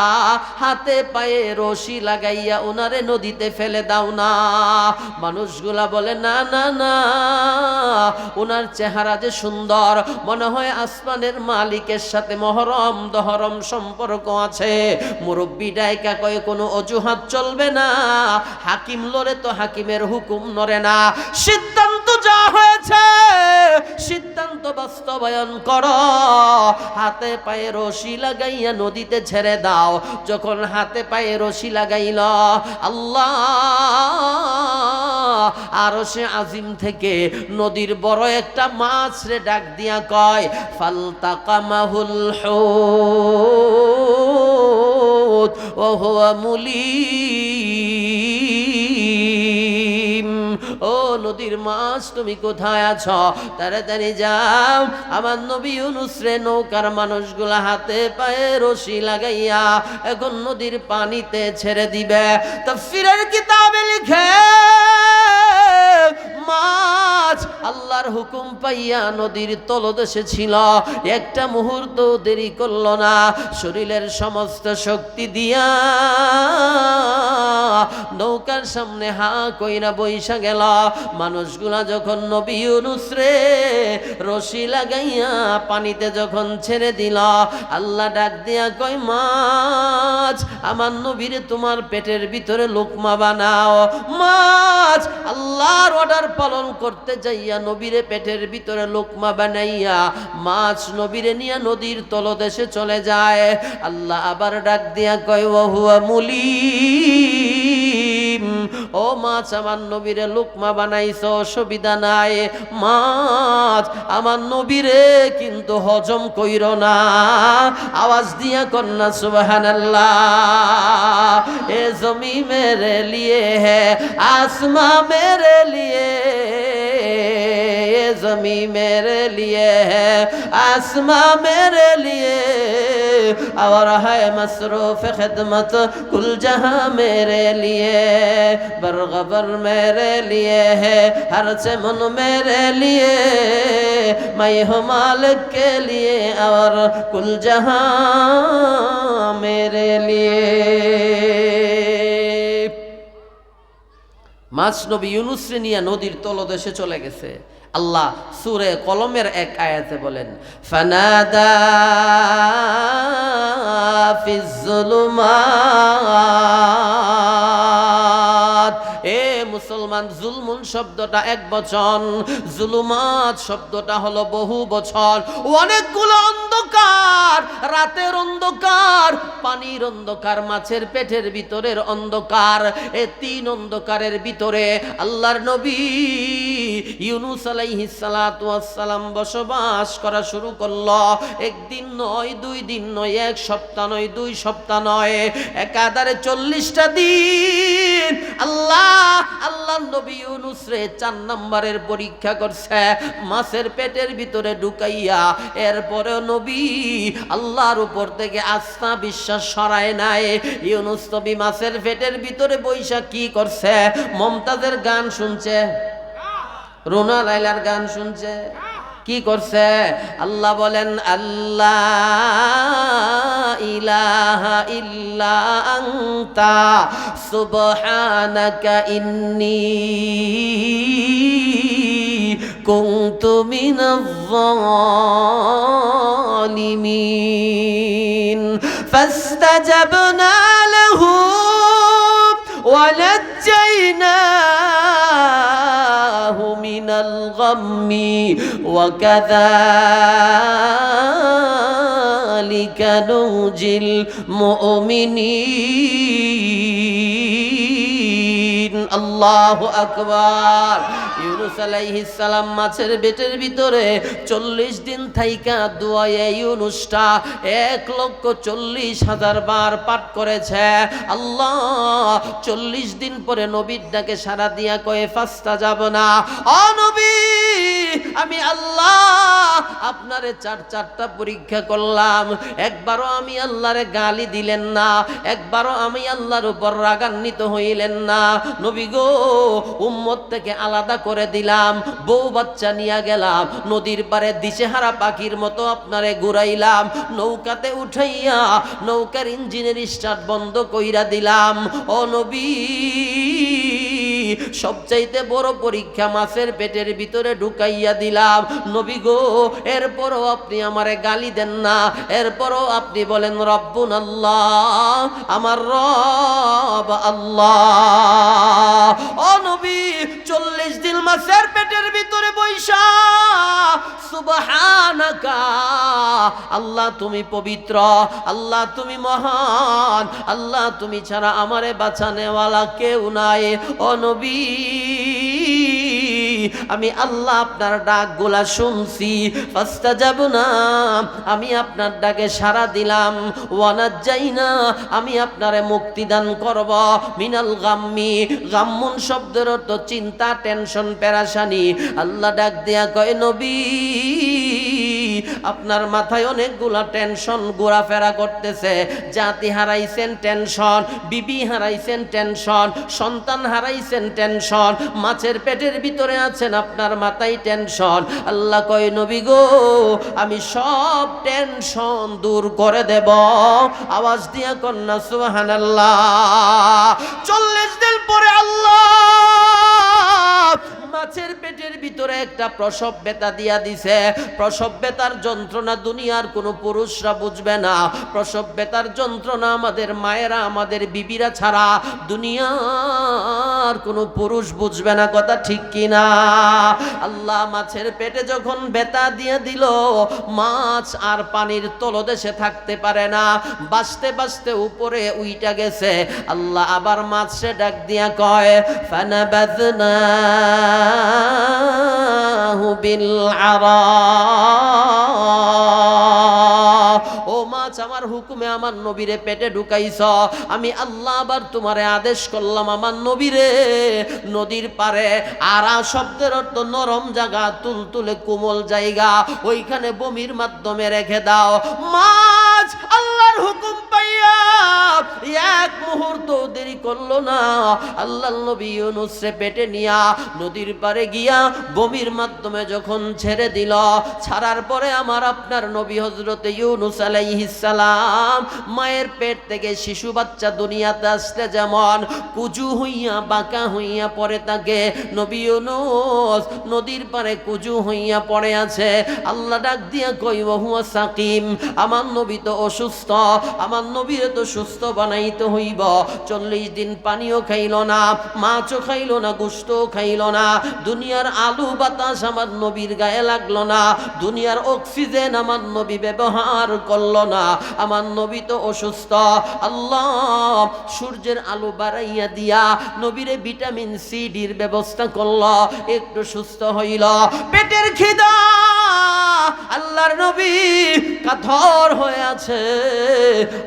হাতে পায়ে রশি লাগাইয়া ওনারে নদীতে ফেলে দাও না। মানুষগুলা বলে, না না না, ওনার চেহারা যে সুন্দর, মনে হয় আসমানের মালিকের সাথে মহরম দহরম সম্পর্ক আছে। মুরব্বী ডাইকা কয়, কোনো অজুহাত চলবে না, হাকিম লড়ে তো হাকিমের হুকুম নড়ে না। সিদ্ধান্ত যা হয়েছে সিদ্ধান্ত বাস্তবায়ন করো, হাতে পায়ে রশি লাগাইয়া নদীতে ছেড়ে দাও। যখন হাতে পায়ে রশি লাগাইল, আল্লাহ আরশে আজিম থেকে নদীর বড় একটা মাছ রে ডাক দিয়া কয়, ফালতাকামাহুল হুত ওয়া হুয়া মুলিম। ও নদীর মাছ, তুমি কোথায় আছো? তাড়াতাড়ি যাও, আমার নবী ইউনূস রে নৌকার মানুষগুলা হাতে পায়ে রশি লাগাইয়া এখন নদীর পানিতে ছেড়ে দিবে। তাফসীরের কিতাবে লিখে, মাছ আল্লাহর হুকুম পাইয়া নদীর তলদেশে ছিল, একটা মুহূর্ত দেরি করল না, শরীরের সমস্ত শক্তি দিয়া নৌকার সামনে হা কইরা বইসা গেল। মানুষগুলা যখন নবী ইউনূস রে রশি লাগাইয়া পানিতে যখন ছেড়ে দিল, আল্লাহ ডাক দিয়া কয়, মাছ আমার নবীরে তোমার পেটের ভিতরে লোকমা বানাও। মাছ আল্লাহর অর্ডার পালন করতে যাইয়া নবীরে পেটের ভিতরে লোকমা বানাইয়া মাছ নবীরে নিয়ে নদীর তলদেশে চলে যায়। আল্লাহ আবার ডাক দিয়া কয়, ওয়া হুয়া মুলিম। ও মাছ, আমার নবীরে লোকমা বানাইছো, অসুবিধা নাই। মাছ আমার নবীরে কিন্তু হজম কইর না। আওয়াজ দিয়া কন্যা সুবহানাল্লাহ। এ জমি মেরে লিয়ে है आसमां मेरे लिए, ये जमी मेरे लिए है आसमां मेरे लिए, और है मसरूफ खिदमत कुल जहां मेरे लिए, बरगबर मेरे लिए है हर चमन मेरे लिए, मैं हूँ मालिक के लिए और कुल जहां मेरे लिए। মাছ নবী ইউনুসরে নিয়ে নদীর তলদেশে চলে গেছে। আল্লাহ সূরা কলমের এক আয়াতে বলেন, ফানাদা ফিজ যুলুমাত। এ মুসলমান, জুলমুন শব্দটা এক বচন, জুলুমাত শব্দটা হলো বহু বচন। অনেকগুলো অন্ধকার, রাতের অন্ধকার, পানির অন্ধকার, মাছের পেটের ভিতরের অন্ধকার, এই তিন অন্ধকারের ভিতরে আল্লাহর নবী ইউনুস আলাইহিস সালাতু ওয়াস সালাম বসবাস করা শুরু করলো। একদিন নয়, 2 দিন নয়, 1 সপ্তাহ নয়, 2 সপ্তাহ নয়, একাধারে 40টা দিন আল্লাহর নবী ইউনুস রে 4 নম্বরের পরীক্ষা করছে মাছের পেটের ভিতরে ঢুকাইয়া। এরপরেও নবী আল্লাহর উপর থেকে আস্থা বিশ্বাস সরায় নাই। ইউনুস নবী মাছের পেটের ভিতরে বৈশা কি করছে? মমতাজের গান শুনছে, রুনা লাইলার গান শুনছে, কি করছে? আল্লাহ বলেন, আল্লাহ ইলাহা ইল্লা আনতা সুবহানাকা ইন্নী কুনতু মিনাজ জালিমিন। ফাস্তাজাবনা লাহু ওয়া নাজ্জাইনাহু মিনাল গাম্মি ওয়া কাযালিকা নুজিল মুমিনিন। আল্লাহু আকবার। ইউনুস আলাইহিস সালাম মাছের পেটের ভিতরে 40 দিন থাইকা দুআয়ে ইউনুসটা 1,40,000 বার পাঠ করেছে। আল্লাহ 40 দিন পরে নবীর ডাকে সাড়া দিয়া কয়ে, ফাস্তাজাবনা, ও নবী আমি আল্লাহ আপনারে 4টা পরীক্ষা করলাম, একবারও আমি আল্লাহরে গালি দিলেন না, একবারও আমি আল্লাহর উপর রাগান্বিত হইলেন না। নবী গো, উম্মত থেকে আলাদা করে দিলাম, বউ বাচ্চা নিয়ে গেলাম, নদীর পারে দিশেহারা পাখির মতো আপনারে ঘুরাইলাম, নৌকাতে উঠাইয়া নৌকার ইঞ্জিনের স্টার্ট বন্ধ কইরা দিলাম। ও নবী, সবচাইতে বড় পরীক্ষা মাছের পেটের ভিতরে ঢুকাইয়া দিলাম। নবী গো, এরপরও আপনি আমারে গালি দেন না, এরপরও আপনি বলেন রব্বুন আল্লাহ, আমার রব আল্লাহ। ও নবী, 40 দিন মাছের পেটের ভিতরে বৈশা সুবহানাকা, আল্লাহ তুমি পবিত্র, আল্লাহ তুমি মহান, আল্লাহ তুমি ছাড়া আমারে বাঁচানেওয়ালা কেউ নাই। ও নবী, আমি আল্লাহ আপনার ডাকগুলা শুনছি, ফাস্তাজাবনা, আমি আপনার ডাকে সাড়া দিলাম, ওয়ানাজ্জাইনা, আমি আপনারে মুক্তি দান করব, মিনাল গাম্মি, গাম্মুন শব্দের অর্থ চিন্তা, টেনশন, পেরেশানি। আল্লাহ ডাক দিয়া কয়, নবী আপনার মাথায় অনেকগুলা টেনশন ঘোরাফেরা করতেছে। জাতি হারাইছেন টেনশন, বিবি হারাইছেন টেনশন, সন্তান হারাইছেন টেনশন, মাছের পেটের ভিতরে আছেন, আপনার মাথায় টেনশন। আল্লাহ কয়, নবী গো, আমি সব টেনশন দূর করে দেব। আওয়াজ দিয়া কন্যা সুবহানাল্লাহ। 40 দিন পরে আল্লাহ মাছের পেটের ভিতরে একটা প্রসব ব্যথা দিয়া দিছে। প্রসব ব্যথার যন্ত্রণা দুনিয়ার কোনো পুরুষরা বুঝবে না। প্রসব ব্যথার যন্ত্রণা আমাদের মায়েরা, আমাদের বিবিরা ছাড়া দুনিয়ার কোনো পুরুষ বুঝবে না। কথা ঠিক কিনা? আল্লাহ মাছের পেটে যখন ব্যথা দিয়ে দিল, মাছ আর পানির তলদেশে থাকতে পারে না, বাঁচতে বাঁচতে উপরে উইটা গেছে। আল্লাহ আবার মাছরে ডাক দিয়া কয়, ফানাবাযনা বিল আরা, ও মাছ, আমার হুকুমে আমার নবীরে পেটে ঢুকাইছ, আমি আল্লাহ আবার তোমারে আদেশ করলাম, আমার নবীরে নদীর পারে, আরা শব্দের অর্থ নরম জায়গা, তুলতুলে কোমল জায়গা, ওইখানে বমির মাধ্যমে রেখে দাও। মাছ আল্লাহর হুকুম পাই ঘুমাইয়া এক মুহূর্ত দেরি করলো না, আল্লাহর নবী ইউনূসকে পেটে নিয়া নদীর পারে গিয়া বমির মাধ্যমে যখন ছেড়ে দিল, ছাড়ার পরে আমার আপনার নবী হযরতে ইউনূস আলাইহিস সালাম মায়ের পেট থেকে শিশু বাচ্চা দুনিয়াতে আসলে যেমন কুজু হইয়া বাঁকা হইয়া পড়ে থাকে, নবী ইউনূস নদীর পারে কুজু হইয়া পড়ে আছে। আল্লাহ ডাক দিয়া কই ওহুয়া সাকিম, আমার নবী তো অসুস্থ, আমার নবীরে তো সুস্থ বানাইতে হইব। 40 দিন পানিও খাইল না, মাছও খাইল না, গোশতও খাইল না, দুনিয়ার আলু বাতাস আমার নবীর গায়ে লাগলো না, দুনিয়ার অক্সিজেন আমার নবী ব্যবহার করলো না, আমার নবী তো অসুস্থ। আল্লাহ সূর্যের আলো বাড়াইয়া দিয়া নবীরে ভিটামিন সি ডির ব্যবস্থা করল, একটু সুস্থ হইল। পেটের খিদা আল্লাহর নবী কাতর হয়ে আছে,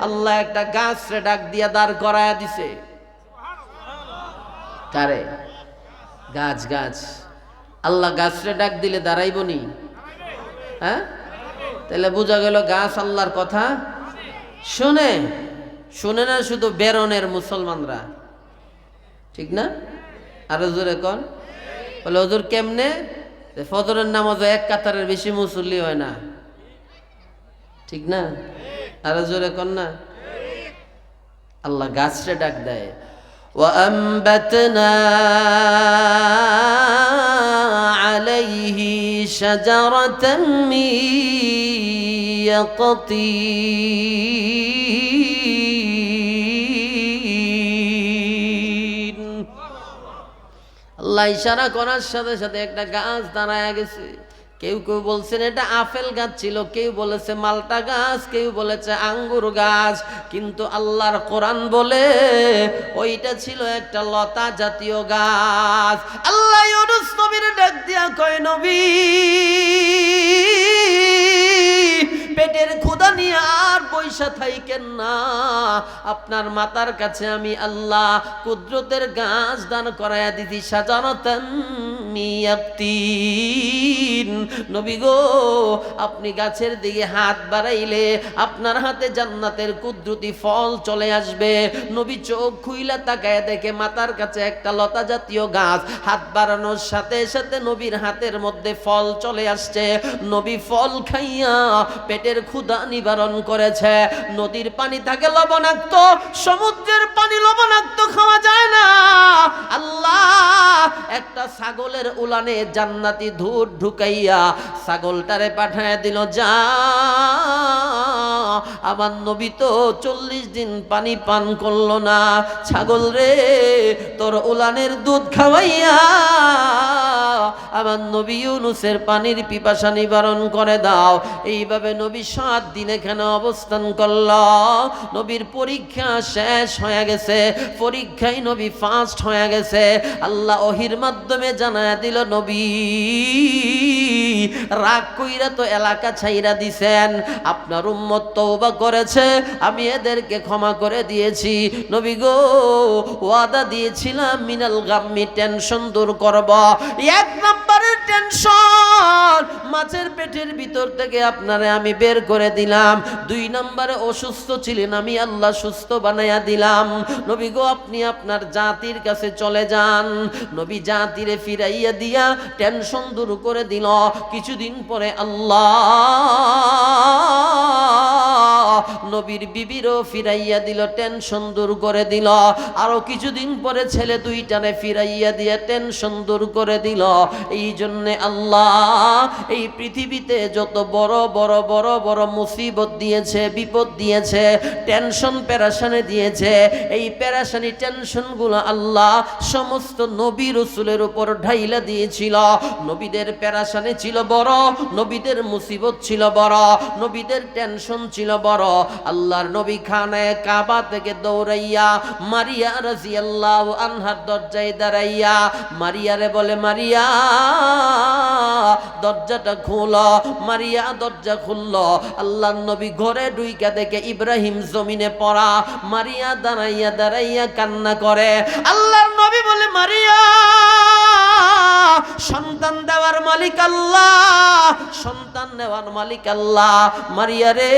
আল্লাহ একটা গাছরে ডাক দিয়া দাঁড় করায়া দিছে। কারে? গাছ। গাছ আল্লাহ গাছরে ডাক দিলে দাঁড়াইব নি? হ্যাঁ, তাহলে বোঝা গেল গাছ আল্লাহর কথা শুনে। শুনে না শুধু বেরনের মুসলমানরা, ঠিক না? আরো জোরে কন। বলে হুজুর কেমনে? ফজরের নামাজে এক কাতারের বেশি মুসল্লি হয় না, ঠিক না? আরো জোরে কন না। আল্লাহ গাছরে ডাক দেয়, وأنبتنا عليه شجرة من يقطين। আল্লাহ ইশারা করার সাথে সাথে একটা গাছ দাঁড়ায় গেছে। কেউ কেউ বলছেন এটা আপেল গাছ ছিল, কেউ বলেছে মালটা গাছ, কেউ বলেছে আঙ্গুর গাছ, কিন্তু আল্লাহর কোরআন বলে ওইটা ছিল একটা লতা জাতীয় গাছ। আল্লাহ ইউনূস নবীর ডাক দিয়া কয়, নবী পেটের ক্ষুধা নিয়ে আর পয়সা থাইকেন না, আপনার মাতার কাছে আমি আল্লাহ কুদরতের গাছ দান করাইয়া দিছি, সাজানাতান মিয়াক্তিন। নবী গো, আপনি গাছের দিকে হাত বাড়াইলে আপনার হাতে জান্নাতের কুদরতি ফল চলে আসবে। নবী চোখ খুইলা তাকায় দেখে মাতার কাছে একটা লতা জাতীয় গাছ, হাত বাড়ানোর সাথে সাথে নবীর হাতের মধ্যে ফল চলে আসছে। নবী ফল খাইয়া পেটের ক্ষুধা নিবারণ করেছে। নদীর পানি থাকে লবণাক্ত, সমুদ্রের পানি লবণাক্ত খাওয়া যায় না। আল্লাহ একটা ছাগলের উলানে জান্নাতি দুধ ঢুকাইয়া ছাগলটারে পাঠায় দিল, যা আমার নবী তো 40 দিন পানি পান করলো না, ছাগল রে তোর উলানের দুধ খাওয়াইয়া আমার নবী ইউনূসের পানির পিপাসা নিবারণ করে দাও। এইভাবে নবী 7 দিন এখানে অবস্থান করল। নবীর পরীক্ষা শেষ হয়ে গেছে, পরীক্ষায় নবী ফার্স্ট হয়ে গেছে। আল্লাহ ওহির মাধ্যমে জানায় দিল, নবী রাগ কইরা তো এলাকা ছাইরা দিছেন, আপনার উম্মত তওবা করেছে, আমি এদেরকে ক্ষমা করে দিয়েছি। নবী গো, ওয়াদা দিয়েছিলাম মিনাল গাম্মি, টেনশন দূর করব। 1 নম্বরের টেনশন, মাছের পেটের ভিতর থেকে আপনারে আমি বের করে দিলাম। 2 নম্বরে অসুস্থ ছিলেন, আমি আল্লাহ সুস্থ বানাইয়া দিলাম। নবী গো, আপনি আপনার জাতির কাছে চলে যান। নবী জাতিরে ফিরাইয়া দিয়া টেনশন দূর করে দিল। কিছুদিন পরে আল্লাহ নবীর বিবিরও ফিরাইয়া দিল, টেনশন দূর করে দিল। আরো কিছুদিন পরে ছেলে 2টারে ফিরাইয়া দিয়ে টেনশন দূর করে দিল। এই জন্যে আল্লাহ এই পৃথিবীতে যত বড় বড় বড় বড় মুসিবত দিয়েছে, বিপদ দিয়েছে, টেনশন পেরেশানি দিয়েছে, এই পেরেশানি টেনশনগুলো আল্লাহ সমস্ত নবী রাসূলের উপর ঢাইলা দিয়েছিল। নবীদের পেরেশানি ছিল বড়, নবীদের মুসিবত ছিল বড়, নবীদের টেনশন ছিল বড়। আল্লাহর নবী খানায়ে কাবা থেকে দৌড়াইয়া মারিয়া রাদিয়াল্লাহু আনহার দরজায় দাঁড়াইয়া মারিয়ারে বলে, মারিয়া দরজাটা খুলো। মারিয়া দরজা খুললো। আল্লাহর নবী ঘরে ঢুইকা দেখে ইব্রাহিম জমিনে পড়া। মারিয়া দাঁড়াইয়া দাঁড়াইয়া কান্না করে। আল্লাহর নবী বলে, মারিয়া সন্তান দেওয়ার মালিক আল্লাহ, সন্তান দেওয়ার মালিক আল্লাহ। মারিয়া রে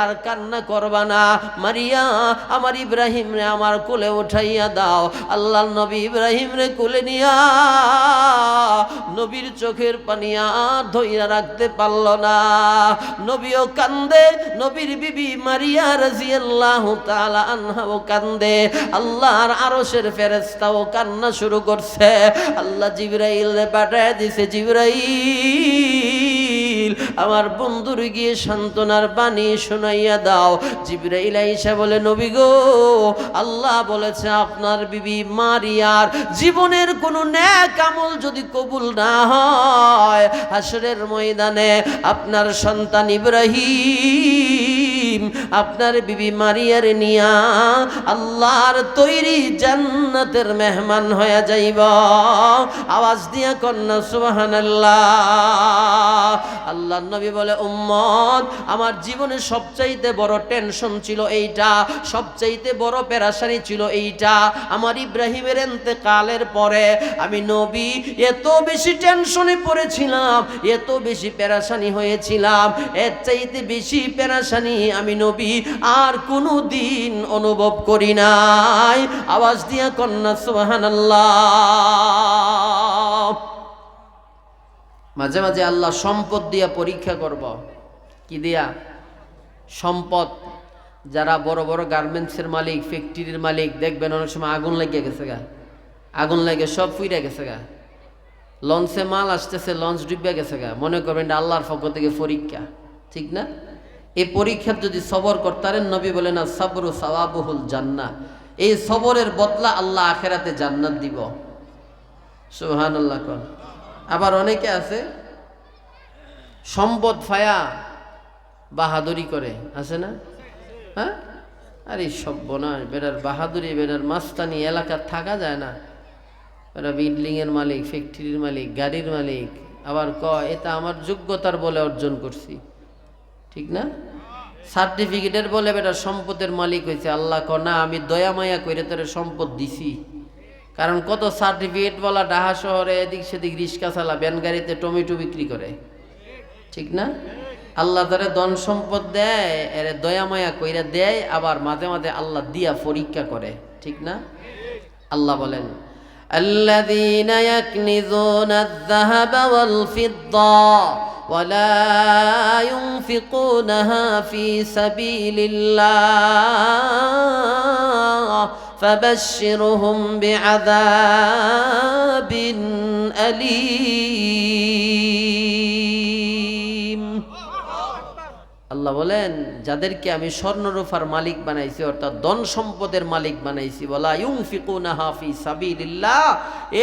আর কান্না করবা না। মারিয়া, আমার ইব্রাহিম রে আমার কোলে উঠাইয়া দাও। আল্লাহর নবী ইব্রাহিম রে কোলে নিয়া নবীর চোখের পানি আর ধইরা রাখতে পারল না। নবীও কান্দে, নবীর বিবি মারিয়া রাদিয়াল্লাহু তাআলা আনহাও কান্দে, আল্লাহর আরশের ফেরেশতাও কান্না শুরু করছে। আল্লাহ জিবরাইল রে পাঠায় দিছে, জিবরাইল আমার বন্ধুর গিয়ে সান্ত্বনার বাণী শোনাইয়া দাও। জিবরাইল আইসা বলে, নবী গো, আল্লাহ বলেছে আপনার বিবি মারিয়ার জীবনের কোনো নেক আমল যদি কবুল না হয়, হাসরের ময়দানে আপনার সন্তান ইব্রাহিম আপনার বিবি মারিয়ার নিয়া আল্লাহর তৈরি জান্নাতের মেহমান হয়ে যাইব। আওয়াজ দিয়া কন্যা সুবহানাল্লাহ। আল্লাহর নবী বলে, উম্মত, আমার জীবনে সবচাইতে বড় টেনশন ছিল এইটা, সবচাইতে বড় পেরেশানি ছিল এইটা। আমার ইব্রাহিমের ইন্তেকালের পরে আমি নবী এত বেশি টেনশনে পড়েছিলাম, এত বেশি পেরেশানি হয়েছিলাম, এর চাইতে বেশি পেরেশানি আমি নবী আর কোনো দিন অনুভব করি নাই। আওয়াজ দিয়া কন্যা সুবহানাল্লাহ। মাঝে মাঝে আল্লাহ সম্পদ দিয়া পরীক্ষা করব। কি দিয়া? সম্পদ। যারা বড় বড় গার্মেন্টসের মালিক, ফ্যাক্টরির মালিক, দেখবেন অনেক সময় আগুন লেগে গেছে গা, আগুন লেগে সব ফুইরা গেছে গা, লঞ্চে মাল আসতেছে, লঞ্চ ডুবে গেছে গা, মনে করবেন এটা আল্লাহর পক্ষ থেকে পরীক্ষা, ঠিক না? এই পরীক্ষার যদি সবর করতারেন, নবী বলেন না, সাবরু সাওয়াবুহুল জান্নাহ, এই সবরের বদলা আল্লাহ আখিরাতে জান্নাত দিব। সুবহানাল্লাহ কোন। আবার অনেকে আছে সম্পদ ফায়া বাহাদুরি করে, আছে না? হ্যাঁ, আরে সর্বনাশ, বেটার বাহাদুরি, বেটার মাস্তানি, এলাকার থাকা যায় না। বেটা বিল্ডিংয়ের মালিক, ফ্যাক্টরির মালিক, গাড়ির মালিক, আবার কয় এটা আমার যোগ্যতার বলে অর্জন করছি, ঠিক না? সার্টিফিকেটের বলে বেটা সম্পদের মালিক হয়েছে। আল্লাহ ক না, আমি দয়া মায়া করে তোর সম্পদ দিছি। কারণ কত সার্টিফিকেট বলা ঢাকা শহরে এদিক সেদিক রিক্সা চালা, ভ্যান গাড়িতে টমেটো বিক্রি করে, ঠিক না? আল্লাহ তারে ধন সম্পদ দেয়, এরে দয়া মায়া কইরা দেয়, আবার মাঝে মাঝে আল্লাহ দিয়া পরীক্ষা করে, ঠিক না? আল্লাহ বলেন, আল্লাযীনা ইয়াকনিজুনা আয-যাহাবা ওয়াল ফিদ্দা ওয়ালা ইউনফিকুনাহা ফী সাবীলিল্লাহ ফাবাশশিরহুম বিআযাবিন আলীম। আল্লাহ বলেন, যাদেরকে আমি স্বর্ণরূপার মালিক বানাইছি, অর্থাৎ ধন সম্পদের মালিক বানাইছি, ওয়ালা ইউনফিকুনাহা ফী সাবীলিল্লাহ,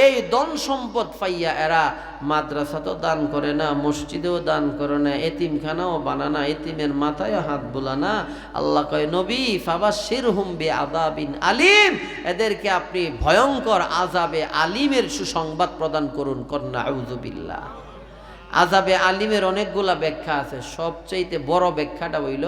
এই ধন সম্পদ পাইয়া এরা মাদ্রাসাতেও দান করে না, মসজিদেও দান করে না, এতিমখানাও বানানা, এতিমের মাথায় হাত বোলানা। আল্লাহ কয়, নবী ফাবাশশিরহুম বিআযাবিন আলীম, এদেরকে আপনি ভয়ঙ্কর আযাবে আলিমের সুসংবাদ প্রদান করুন। কন্যা আউযু বিল্লাহ। আযাবে আলিমের অনেকগুলা ব্যাখ্যা আছে, সবচাইতে বড় ব্যাখ্যাটা হইল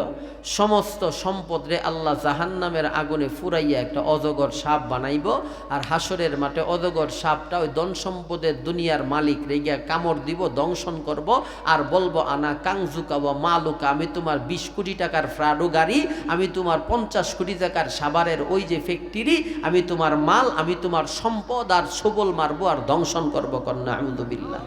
সমস্ত সম্পদ রে আল্লাহ জাহান্নামের আগুনে ফুরাইয়া একটা অজগর সাপ বানাইব, আর হাসরের মাঠে অজগর সাপটা ওই ধন সম্পদের দুনিয়ার মালিক রেগিয়া কামড় দিব, দংশন করব, আর বলবো আনা কাংজুকা ওয়া মালুকা, আমি তোমার 20 কোটি টাকার ফ্রাডো গাড়ি, আমি তোমার 50 কোটি টাকার সাভারের ওই যে ফ্যাক্টরি, আমি তোমার মাল, আমি তোমার সম্পদ আর সবল মারবো আর দংশন করবো। কন্যা আউযু বিল্লাহ।